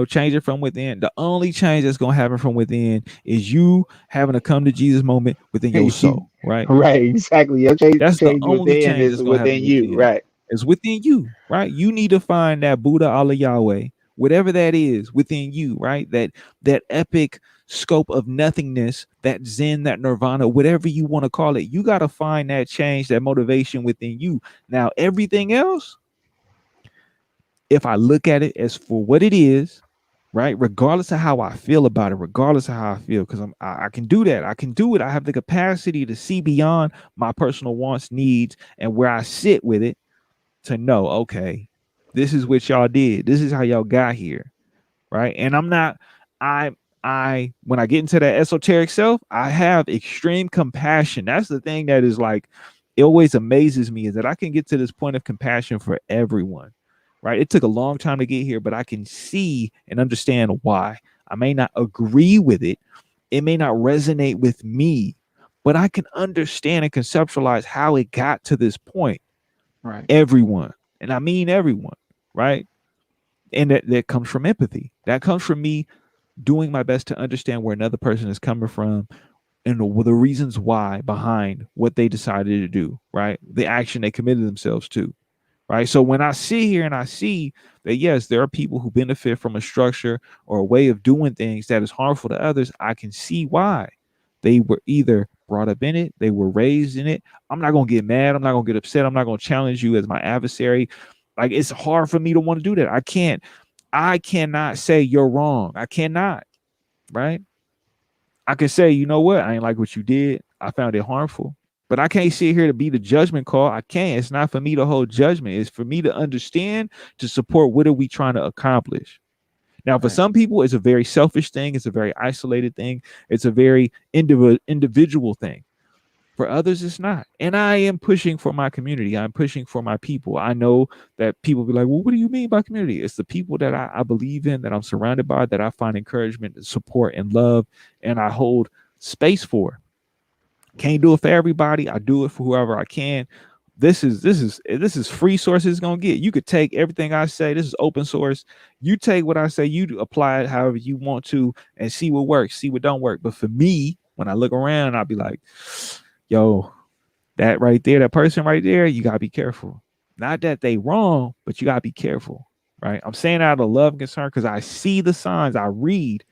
[SPEAKER 1] change it from within. The only change that's gonna happen from within is you having a come to Jesus moment within your soul, right?
[SPEAKER 2] Right, exactly. Your
[SPEAKER 1] That's the
[SPEAKER 2] change
[SPEAKER 1] only
[SPEAKER 2] within
[SPEAKER 1] change
[SPEAKER 2] is
[SPEAKER 1] that's gonna happen
[SPEAKER 2] within you,
[SPEAKER 1] within.
[SPEAKER 2] right?
[SPEAKER 1] It's within you, right? You need to find that Buddha Allah Yahweh, whatever that is within you, right? That epic scope of nothingness, that Zen, that Nirvana, whatever you want to call it. You got to find that change, that motivation within you. Now, everything else, if I look at it as for what it is, right, regardless of how I feel about it, regardless of how I feel, because I can do that. I can do it. I have the capacity to see beyond my personal wants, needs, and where I sit with it to know, okay, this is what y'all did. This is how y'all got here, right? And I'm not, I, when I get into that esoteric self, I have extreme compassion. That's the thing that is like, it always amazes me is that I can get to this point of compassion for everyone, right? It took a long time to get here, but I can see and understand why. I may not agree with it, it may not resonate with me, but I can understand and conceptualize how it got to this point.
[SPEAKER 2] Right,
[SPEAKER 1] Everyone, and I mean everyone, right? And that comes from empathy. That comes from me doing my best to understand where another person is coming from and the reasons why behind what they decided to do, right? The action they committed themselves to, right? So when I sit here and I see that, yes, there are people who benefit from a structure or a way of doing things that is harmful to others, I can see why. They were either brought up in it, they were raised in it. I'm not going to get mad. I'm not going to get upset. I'm not going to challenge you as my adversary. Like, it's hard for me to want to do that. I cannot say you're wrong. I cannot, right? I can say, you know what? I ain't like what you did. I found it harmful. But I can't sit here to be the judgment call. I can't. It's not for me to hold judgment. It's for me to understand, to support what are we trying to accomplish. Now, for
[SPEAKER 2] right,
[SPEAKER 1] some people, it's a very selfish thing. It's a very isolated thing. It's a very individual thing. For others, it's not. And I am pushing for my community. I'm pushing for my people. I know that people be like, well, what do you mean by community? It's the people that I believe in, that I'm surrounded by, that I find encouragement, support, and love, and I hold space for. Can't do it for everybody. I do it for whoever I can. This is free source it's gonna get. You could take everything I say. This is open source. You take what I say, you apply it however you want to, and see what works, see what don't work. But for me, when I look around, I'll be like, yo, that right there, that person right there, you gotta be careful. Not that they wrong, but you gotta be careful, right? I'm saying out of love and concern because I see the signs, I read,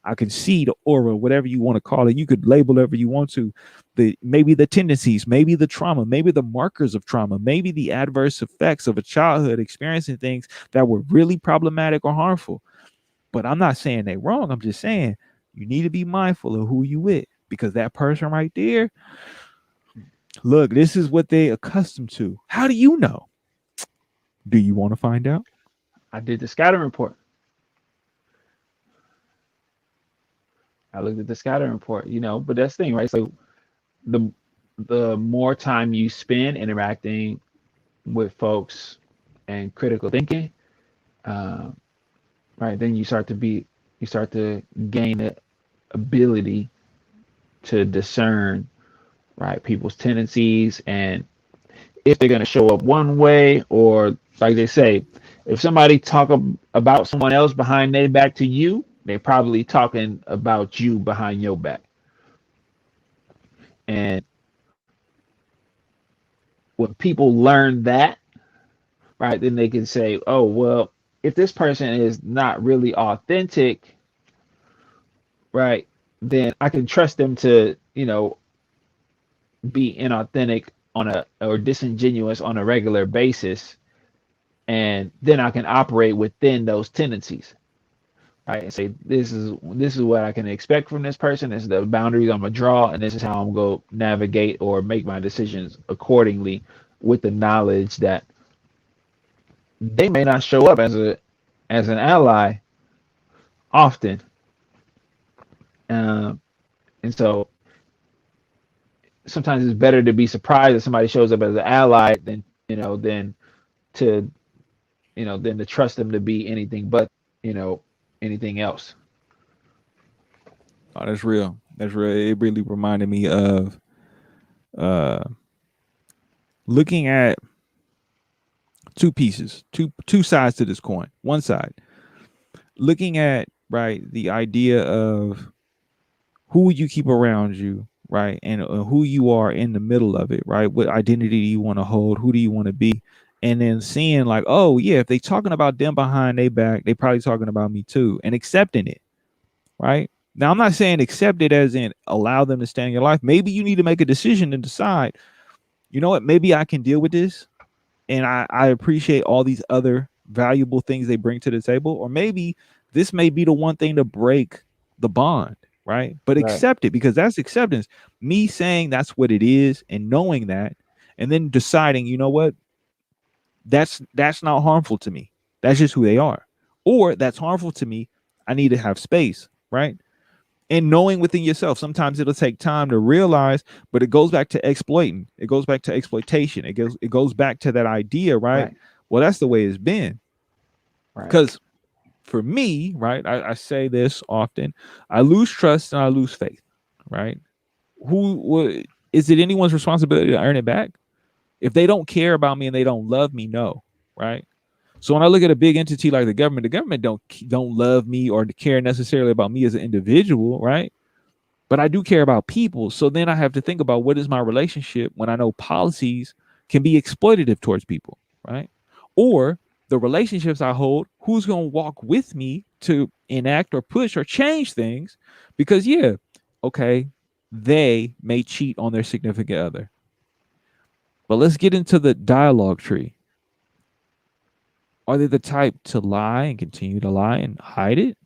[SPEAKER 1] I can see the aura, whatever you want to call it. You could label whatever you want to. The maybe the tendencies, maybe the trauma, maybe the markers of trauma, maybe the adverse effects of a childhood experiencing things that were really problematic or harmful. But I'm not saying they wrong. I'm just saying you need to be mindful of who you with because that person right there, look, this is what they accustomed to. How do you know? Do you want to find out?
[SPEAKER 2] I did the scatter report. I looked at the scatter report, but that's the thing, right? So the the more time you spend interacting with folks and critical thinking, uh, right, then you start to gain the ability to discern, right, people's tendencies and if they're going to show up one way or like they say, if somebody about someone else behind their back to you, they're probably talking about you behind your back. And when people learn that, right, then they can say, oh, well, if this person is not really authentic, right, then I can trust them to, be inauthentic on a or disingenuous on a regular basis. And then I can operate within those tendencies, right? And say, this is what I can expect from this person. This is the boundaries I'm gonna draw, and this is how I'm gonna navigate or make my decisions accordingly with the knowledge that they may not show up as an ally, often. Um, and so sometimes it's better to be surprised that somebody shows up as an ally than to than to trust them to be anything but you know anything else.
[SPEAKER 1] Oh, that's real. That's real. It really reminded me of uh looking at two pieces, two sides to this coin. One side, looking at right the idea of who you keep around you, right, and who you are in the middle of it, right. What identity do you want to hold? Who do you want to be? And then seeing like, oh yeah, if they talking about them behind their back, they probably talking about me too, and accepting it, right. Now I'm not saying accept it as in allow them to stay in your life. Maybe you need to make a decision and decide, you know what, maybe I can deal with this and I appreciate all these other valuable things they bring to the table. Or maybe this may be the one thing to break the bond, right? But
[SPEAKER 2] Right.
[SPEAKER 1] accept it because that's acceptance. Me saying that's what it is and knowing that, and then deciding, you know what, that's not harmful to me. That's just who they are. Or that's harmful to me. I need to have space, right? And knowing within yourself, sometimes it'll take time to realize, but it goes back to exploiting. It goes back to exploitation. It goes back to that idea, right?
[SPEAKER 2] Right.
[SPEAKER 1] Well, that's the way it's been.
[SPEAKER 2] Right.
[SPEAKER 1] Because for me, right, I say this often, I lose trust and I lose faith, right? Is it anyone's responsibility to earn it back? If they don't care about me and they don't love me, no, right? So when I look at a big entity like the government don't love me or care necessarily about me as an individual, right? But I do care about people. So then I have to think about what is my relationship when I know policies can be exploitative towards people, right? Or the relationships I hold, who's going to walk with me to enact or push or change things? Because, yeah, okay, they may cheat on their significant other. But let's get into the dialogue tree. Are they the type to lie and continue to lie and hide it?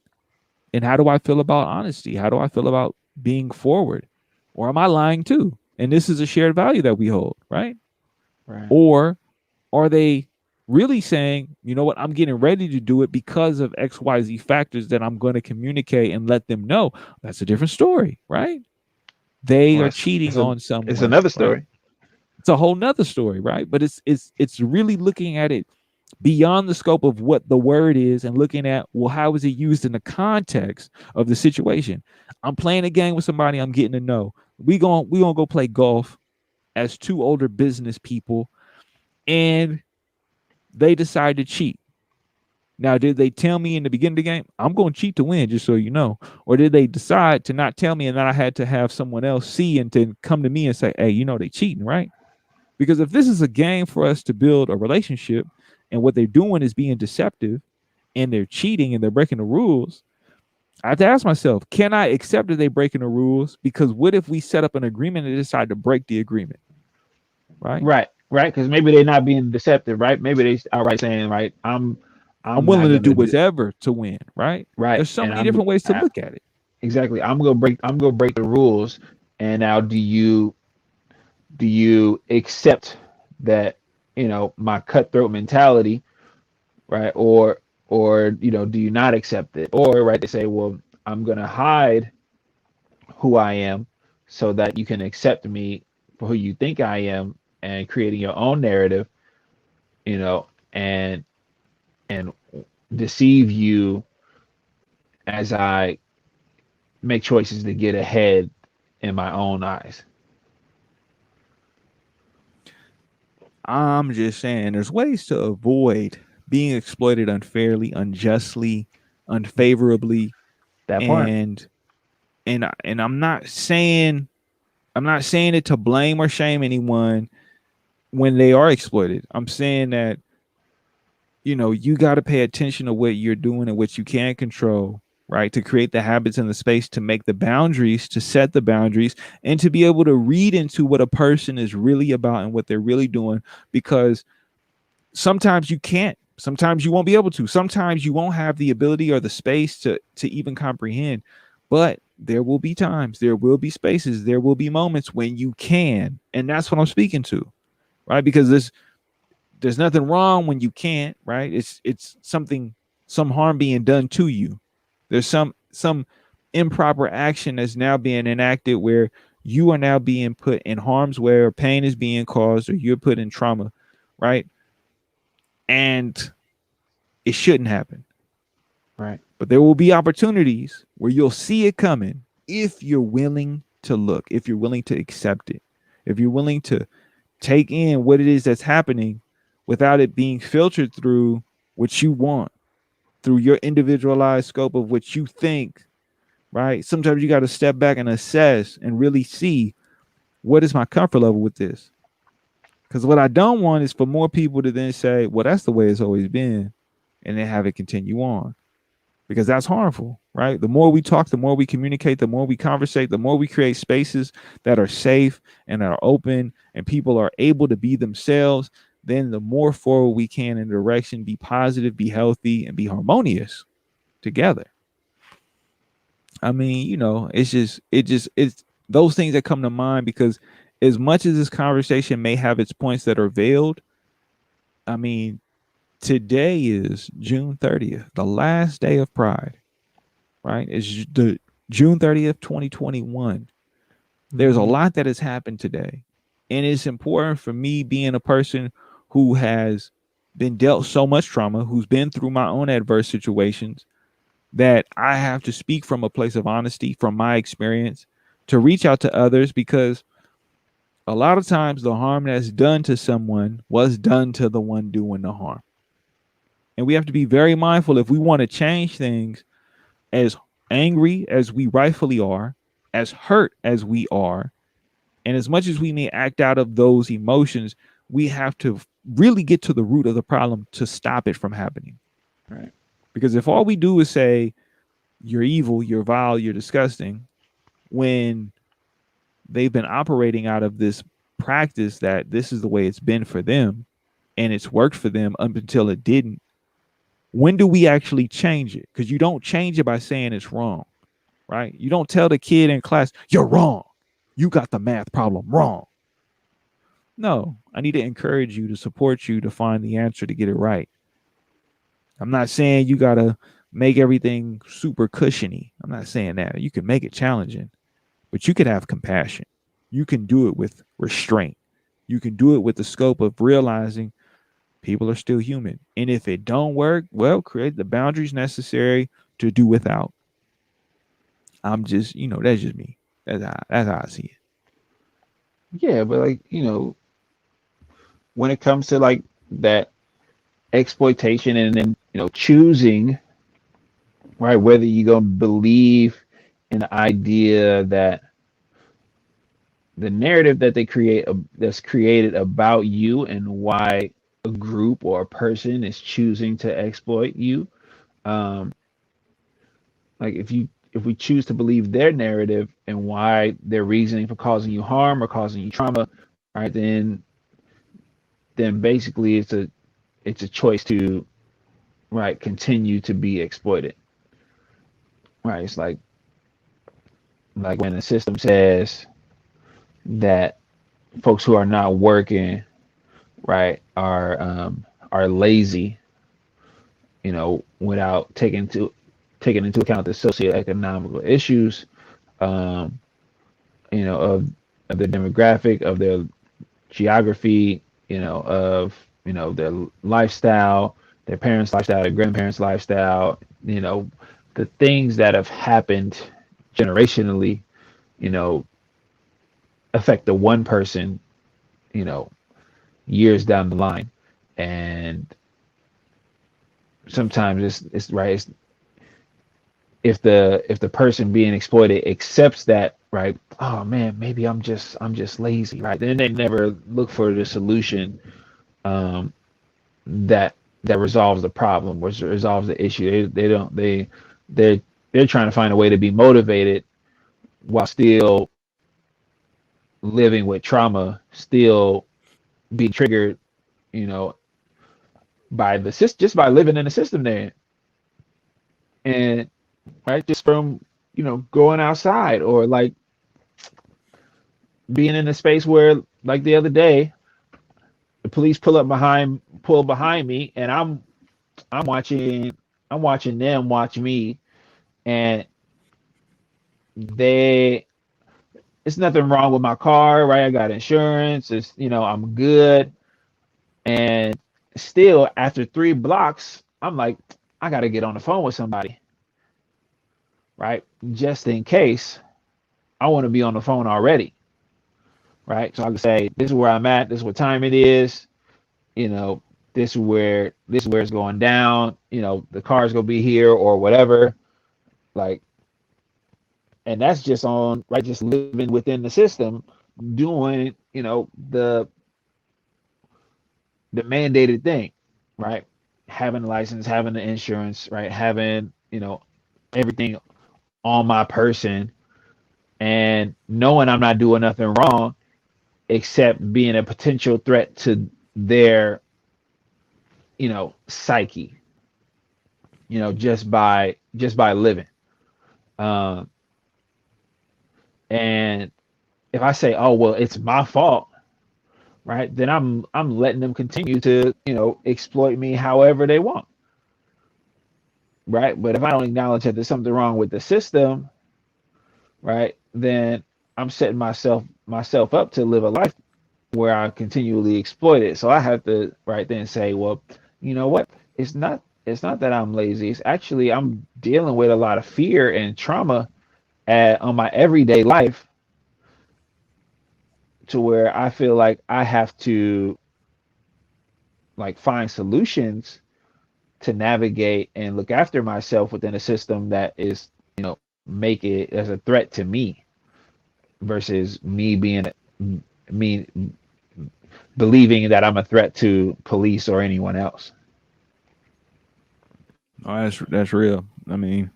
[SPEAKER 1] And how do I feel about honesty? How do I feel about being forward? Or am I lying too? And this is a shared value that we hold, right?
[SPEAKER 2] Right.
[SPEAKER 1] Or are they really saying, you know what, I'm getting ready to do it because of XYZ factors that I'm going to communicate and let them know? That's a different story, right? They
[SPEAKER 2] Well,
[SPEAKER 1] are cheating on
[SPEAKER 2] it's
[SPEAKER 1] someone,
[SPEAKER 2] another
[SPEAKER 1] right?
[SPEAKER 2] story.
[SPEAKER 1] It's a whole nother story, right? But it's really looking at it beyond the scope of what the word is and looking at, well, how is it used in the context of the situation? I'm playing a game with somebody I'm getting to know. We gonna go play golf as two older business people, and they decide to cheat. Now, did they tell me in the beginning of the game, I'm going to cheat to win, just so you know? Or did they decide to not tell me and then I had to have someone else see and to come to me and say, hey, they cheating, right? Because if this is a game for us to build a relationship and what they're doing is being deceptive and they're cheating and they're breaking the rules, I have to ask myself, can I accept that they're breaking the rules? Because what if we set up an agreement and decide to break the agreement, right?
[SPEAKER 2] Right. Right. Because maybe they're not being deceptive. Right. Maybe they outright saying, right,
[SPEAKER 1] I'm
[SPEAKER 2] I'm
[SPEAKER 1] willing
[SPEAKER 2] not
[SPEAKER 1] to do
[SPEAKER 2] gonna do.
[SPEAKER 1] whatever to win, right?
[SPEAKER 2] Right.
[SPEAKER 1] There's so
[SPEAKER 2] And
[SPEAKER 1] many different ways to look at it.
[SPEAKER 2] exactly. I'm gonna break the rules. And now, do you accept that my cutthroat mentality, right? Or do you not accept it? Or right, they say, well, I'm gonna hide who I am so that you can accept me for who you think I am, and creating your own narrative, and and deceive you as I make choices to get ahead in my own eyes.
[SPEAKER 1] I'm just saying there's ways to avoid being exploited unfairly, unjustly, unfavorably,
[SPEAKER 2] That part.
[SPEAKER 1] and and I'm not saying it to blame or shame anyone when they are exploited. I'm saying that you got to pay attention to what you're doing and what you can control, right? To create the habits and the space to make the boundaries, to set the boundaries, and to be able to read into what a person is really about and what they're really doing. Because sometimes you can't. Sometimes you won't be able to. Sometimes you won't have the ability or the space to even comprehend. But there will be times, there will be spaces, there will be moments when you can, and that's what I'm speaking to, right? Because there's nothing wrong when you can't, right? It's something, some harm being done to you, There's some improper action that's now being enacted where you are now being put in harm's way, or pain is being caused, or you're put in trauma, right? And it shouldn't happen.
[SPEAKER 2] Right.
[SPEAKER 1] But there will be opportunities where you'll see it coming if you're willing to look, if you're willing to accept it, if you're willing to take in what it is that's happening without it being filtered through what you want, through your individualized scope of what you think, right? Sometimes you got to step back and assess and really see, what is my comfort level with this? Because what I don't want is for more people to then say, well, that's the way it's always been, and then have it continue on, because that's harmful, right? The more we talk, the more we communicate, the more we conversate, the more we create spaces that are safe and are open and people are able to be themselves, then the more forward we can in the direction, be positive, be healthy, and be harmonious together. I mean, it's those things that come to mind because as much as this conversation may have its points that are veiled, I mean, today is June 30th, the last day of Pride, right? It's the June 30th, 2021. There's a
[SPEAKER 2] Mm-hmm.
[SPEAKER 1] lot that has happened today. And it's important for me, being a person who has been dealt so much trauma, who's been through my own adverse situations, that I have to speak from a place of honesty from my experience to reach out to others, because a lot of times the harm that's done to someone was done to the one doing the harm. And we have to be very mindful, if we want to change things, as angry as we rightfully are, as hurt as we are, and as much as we may act out of those emotions, we have to really get to the root of the problem to stop it from happening.
[SPEAKER 2] Right.
[SPEAKER 1] Because if all we do is say, you're evil, you're vile, you're disgusting, when they've been operating out of this practice that this is the way it's been for them and it's worked for them up until it didn't, when do we actually change it? Because you don't change it by saying it's wrong, right? You don't tell the kid in class, you're wrong. You got the math problem wrong. No, I need to encourage you, to support you, to find the answer, to get it right. I'm not saying you got to make everything super cushiony. I'm not saying that. You can make it challenging, but you can have compassion. You can do it with restraint. You can do it with the scope of realizing people are still human. And if it don't work, well, create the boundaries necessary to do without. I'm just, that's just me. That's how I see it.
[SPEAKER 2] Yeah, but like, when it comes to like that exploitation and then, choosing, right, whether you're gonna believe in the idea that the narrative that they create that's created about you and why a group or a person is choosing to exploit you. Um, like if we choose to believe their narrative and why their reasoning for causing you harm or causing you trauma, right, then basically it's a choice to, right, continue to be exploited. Right. It's like when the system says that folks who are not working, right, are lazy, without taking into account the socioeconomical issues, um, of their demographic, of their geography, of their lifestyle, their parents' lifestyle, their grandparents' lifestyle, the things that have happened generationally, you know, affect the one person, you know, years down the line. And sometimes it's right. If the person being exploited accepts that, right, oh man, maybe I'm just lazy, right, then they never look for the solution, um that resolves the problem, which resolves the issue. They're they're trying to find a way to be motivated while still living with trauma, still being triggered, you know by the system, just by living in the system there. And right, just from going outside, or like being in a space where, like the other day, the police pull behind me, and I'm watching them watch me, and they it's nothing wrong with my car, right? I got insurance. It's I'm good. And still after 3 blocks, I'm like, I gotta get on the phone with somebody, right? Just in case I want to be on the phone already, right? So I can say, this is where I'm at, this is what time it is, you know, this is where it's going down, the car's gonna be here or whatever. Like, and that's just on right, just living within the system, doing, the mandated thing, right? Having a license, having the insurance, right? Having, everything on my person, and knowing I'm not doing nothing wrong except being a potential threat to their, psyche, just by living. Um, and if I say, oh well, it's my fault, right? Then I'm letting them continue to, exploit me however they want, right? But if I don't acknowledge that there's something wrong with the system, right, then I'm setting myself up to live a life where I continually exploit it. So I have to right then say, well, you know what? It's not that I'm lazy. It's actually I'm dealing with a lot of fear and trauma on my everyday life, to where I feel like I have to like find solutions to navigate and look after myself within a system that is, make it as a threat to me, versus me believing that I'm a threat to police or anyone else.
[SPEAKER 1] Oh, that's real. I mean,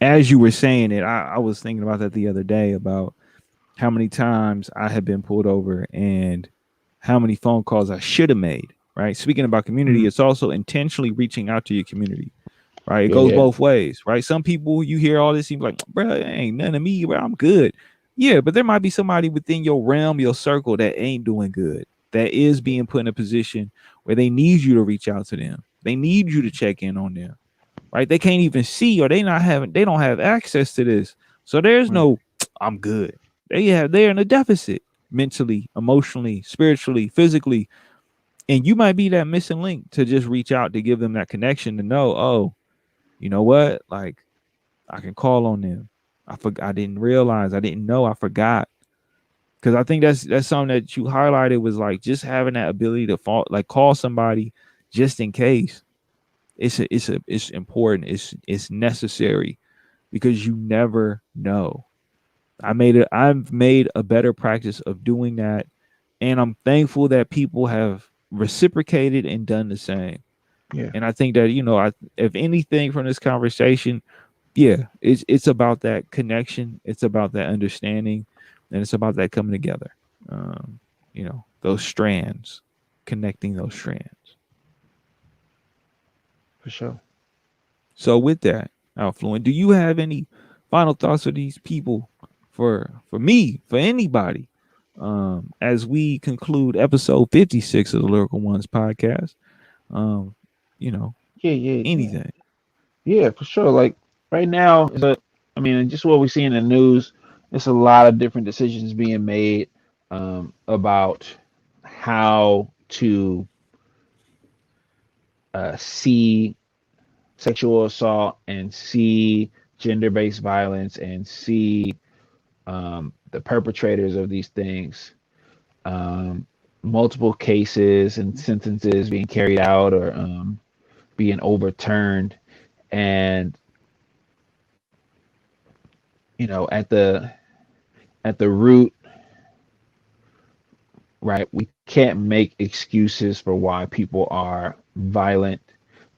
[SPEAKER 1] as you were saying it, I was thinking about that the other day about how many times I have been pulled over and how many phone calls I should have made. Right. Speaking about community,
[SPEAKER 2] Mhm.
[SPEAKER 1] it's also intentionally reaching out to your community. Right. It
[SPEAKER 2] Yeah,
[SPEAKER 1] goes
[SPEAKER 2] yeah,
[SPEAKER 1] both ways. Right. Some people you hear all this, you be like, bro, it ain't none of me, bro. I'm good. Yeah, but there might be somebody within your realm, your circle that ain't doing good. That is being put in a position where they need you to reach out to them. They need you to check in on them, right? They can't even see, or they don't have access to this. So there's
[SPEAKER 2] right,
[SPEAKER 1] no I'm good. They're in a deficit mentally, emotionally, spiritually, physically. And you might be that missing link to just reach out to give them that connection to know, oh, you know what? Like I can call on them. I didn't realize, I didn't know, I forgot. Cause I think that's something that you highlighted was like just having that ability to like call somebody just in case. It's important. It's necessary because you never know. I've made a better practice of doing that, and I'm thankful that people have reciprocated and done the same.
[SPEAKER 2] yeah,
[SPEAKER 1] And I think that if anything from this conversation, yeah, it's about that connection, it's about that understanding, and it's about that coming together. Those strands, connecting those strands.
[SPEAKER 2] for sure.
[SPEAKER 1] So with that, Outfluent, do you have any final thoughts for these people, for me, for anybody, as we conclude episode 56 of the Lyrical Ones podcast? Um, you know,
[SPEAKER 2] Yeah, yeah, yeah,
[SPEAKER 1] anything.
[SPEAKER 2] yeah, for sure. Like right now, I mean, just what we see in the news, it's a lot of different decisions being made, about how to see sexual assault and see gender-based violence and see, the perpetrators of these things. Um, Multiple cases and sentences being carried out, or being overturned, and at the root, right, we can't make excuses for why people are violent.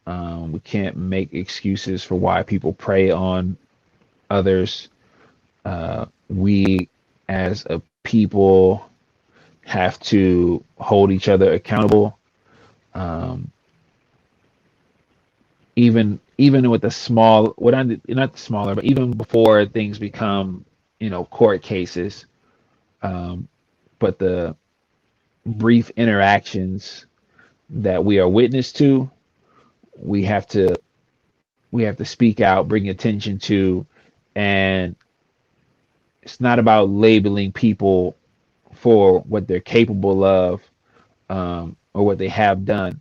[SPEAKER 2] We can't make excuses for why people prey on others. We as a people have to hold each other accountable, um, even with the small, what I not smaller, but even before things become, court cases. Um, but the brief interactions that we are witness to, we have to we have to speak out, bring attention to, and it's not about labeling people for what they're capable of, or what they have done.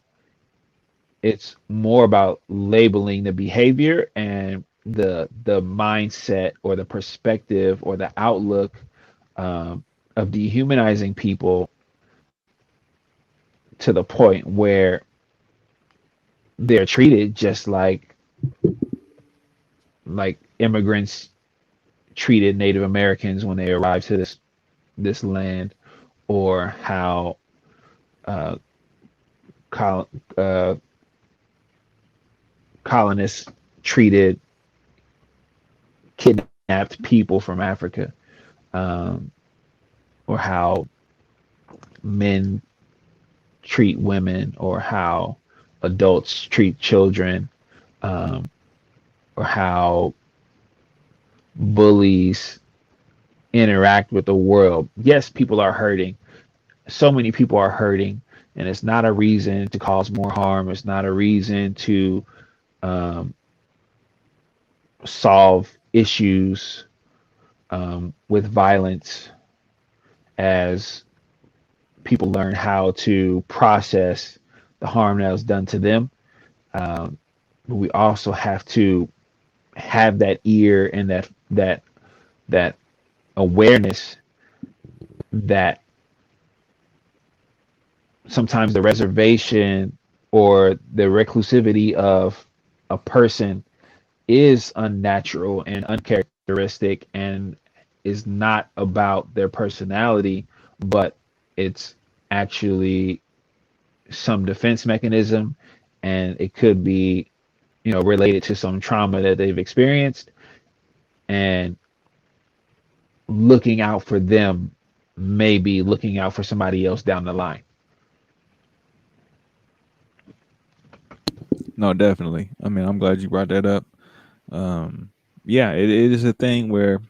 [SPEAKER 2] It's more about labeling the behavior and the mindset or the perspective or the outlook, um, of dehumanizing people to the point where they're treated just like immigrants treated Native Americans when they arrived to this land, or how uh, col- uh, colonists treated kidnapped people from Africa, um, or how men treat women, or how adults treat children, um, or how bullies interact with the world. Yes, people are hurting. So many people are hurting, and it's not a reason to cause more harm. It's not a reason to um, solve issues with violence, as people learn how to process the harm that was done to them. Um, but we also have to have that ear and that awareness that sometimes the reservation or the reclusivity of a person is unnatural and uncharacteristic, and is not about their personality, but it's actually some defense mechanism, and it could be, related to some trauma that they've experienced, and looking out for them, maybe looking out for somebody else down the line.
[SPEAKER 1] No, definitely. I mean, I'm glad you brought that up. Um, yeah, it is a thing where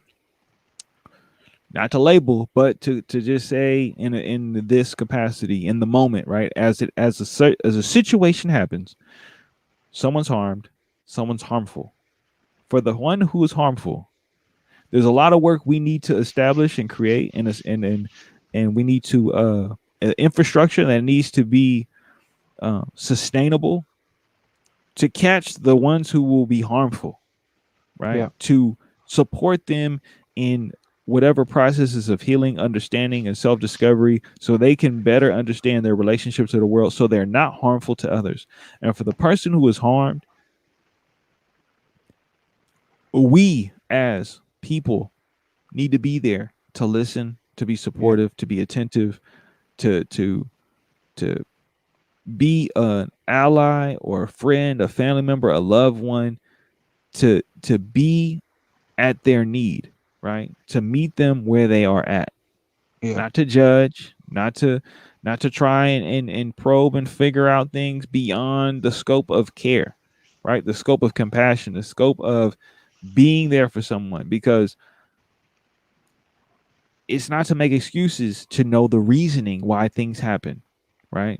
[SPEAKER 1] not to label, but to just say in this capacity in the moment, right? As a situation happens, someone's harmed, someone's harmful. For the one who is harmful, there's a lot of work we need to establish and create, and we need to infrastructure that needs to be sustainable to catch the ones who will be harmful, right?
[SPEAKER 2] Yeah,
[SPEAKER 1] To support them in whatever processes of healing, understanding, and self discovery so they can better understand their relationships to the world so they're not harmful to others. And for the person who is harmed, we as people need to be there to listen, to be
[SPEAKER 2] yeah,
[SPEAKER 1] supportive, to be attentive, to to be an ally or a friend, a family member, a loved one, to be at their need, right? To meet them where they are at,
[SPEAKER 2] yeah,
[SPEAKER 1] not to judge, not to try and probe and figure out things beyond the scope of care, right? The scope of compassion, the scope of being there for someone, because it's not to make excuses to know the reasoning why things happen, right?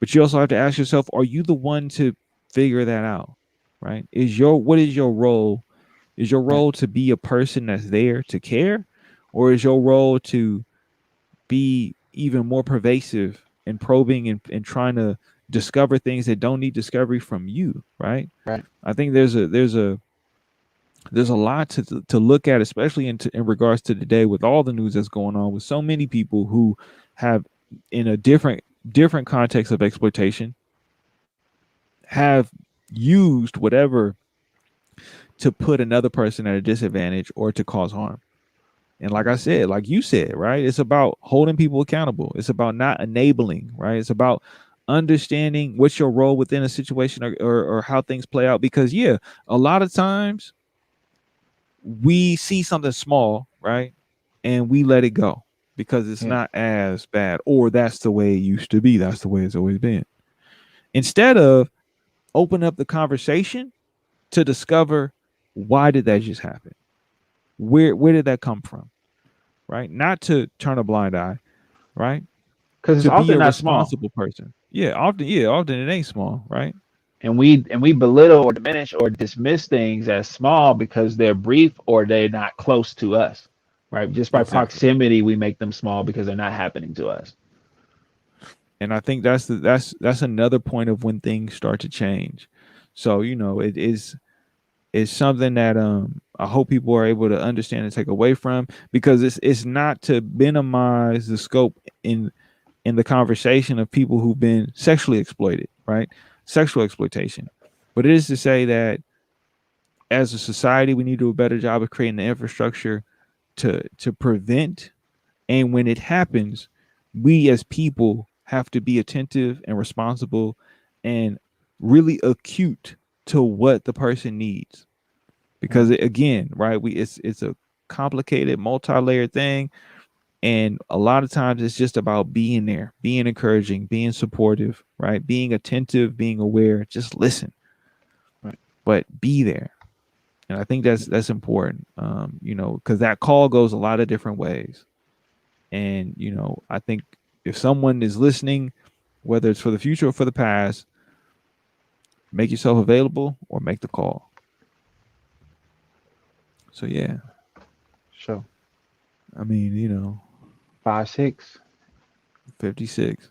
[SPEAKER 1] But you also have to ask yourself, are you the one to figure that out? Right? What is your role? Is your
[SPEAKER 2] right,
[SPEAKER 1] role to be a person that's there to care? Or is your role to be even more pervasive and probing and trying to discover things that don't need discovery from you, right?
[SPEAKER 2] right.
[SPEAKER 1] I think there's a lot to look at, especially in regards to today with all the news that's going on with so many people who have in a different context of exploitation have used whatever to put another person at a disadvantage or to cause harm. And like I said, like you said, right? It's about holding people accountable. It's about not enabling, right? It's about understanding what's your role within a situation or how things play out. Because yeah, a lot of times we see something small, right? And we let it go because it's
[SPEAKER 2] Yeah,
[SPEAKER 1] not as bad, or that's the way it used to be. That's the way it's always been. Instead of open up the conversation to discover, why did that just happen? Where did that come from? Right? Not to turn a blind eye, right?
[SPEAKER 2] because it's
[SPEAKER 1] To be
[SPEAKER 2] often
[SPEAKER 1] a
[SPEAKER 2] not small.
[SPEAKER 1] responsible person. Yeah, often it ain't small, right?
[SPEAKER 2] and we belittle or diminish or dismiss things as small because they're brief or they're not close to us, right? Just by
[SPEAKER 1] Exactly.
[SPEAKER 2] proximity, we make them small because they're not happening to us.
[SPEAKER 1] And I think that's another point of when things start to change. So, it is something that I hope people are able to understand and take away from, because it's not to minimize the scope in the conversation of people who've been sexually exploited, right? Sexual exploitation. But it is to say that as a society, we need to do a better job of creating the infrastructure to prevent. And when it happens, we as people have to be attentive and responsible and really acute to what the person needs. Because
[SPEAKER 2] Right,
[SPEAKER 1] again, right, it's a complicated, multi-layered thing. And a lot of times it's just about being there, being encouraging, being supportive, right? Being attentive, being aware, just listen,
[SPEAKER 2] right.
[SPEAKER 1] but be there. And I think that's important, because that call goes a lot of different ways. And, I think if someone is listening, whether it's for the future or for the past, make yourself available or make the call. So, yeah,
[SPEAKER 2] So
[SPEAKER 1] I mean,
[SPEAKER 2] 5, 6.
[SPEAKER 1] 56.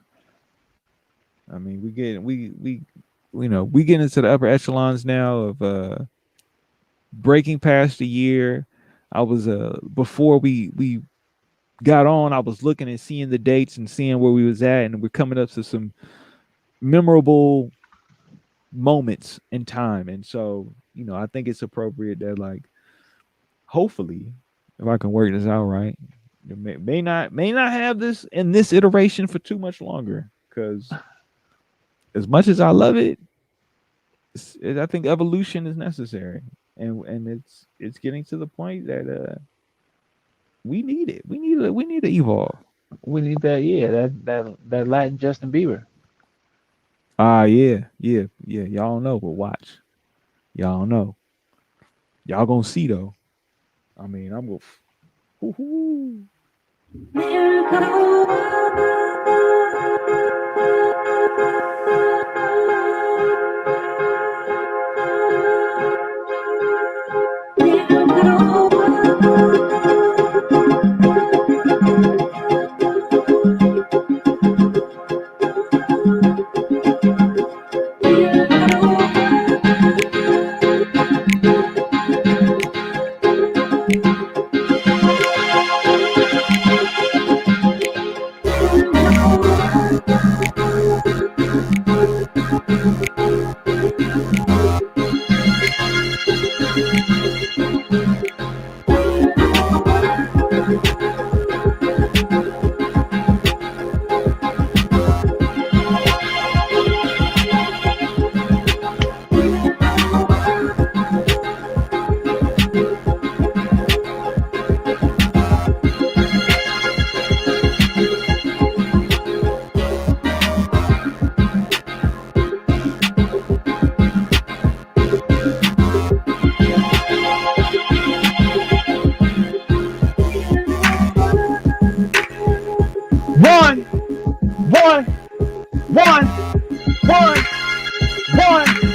[SPEAKER 1] I mean, we get into the upper echelons now of breaking past the year. I was before we got on, I was looking and seeing the dates and seeing where we was at, and we're coming up to some memorable moments in time. And so, I think it's appropriate that, like, hopefully, if I can work this out right, it may not have this in this iteration for too much longer, because as much as I love it, I think evolution is necessary, and it's getting to the point that we need it. We need to evolve.
[SPEAKER 2] We need that. Yeah, that Latin Justin Bieber.
[SPEAKER 1] Ah, yeah, yeah, yeah. Y'all don't know, but watch. Y'all don't know. Y'all gonna see though. I mean, I'm gonna. Woo-hoo.
[SPEAKER 2] One, one, one, one, one.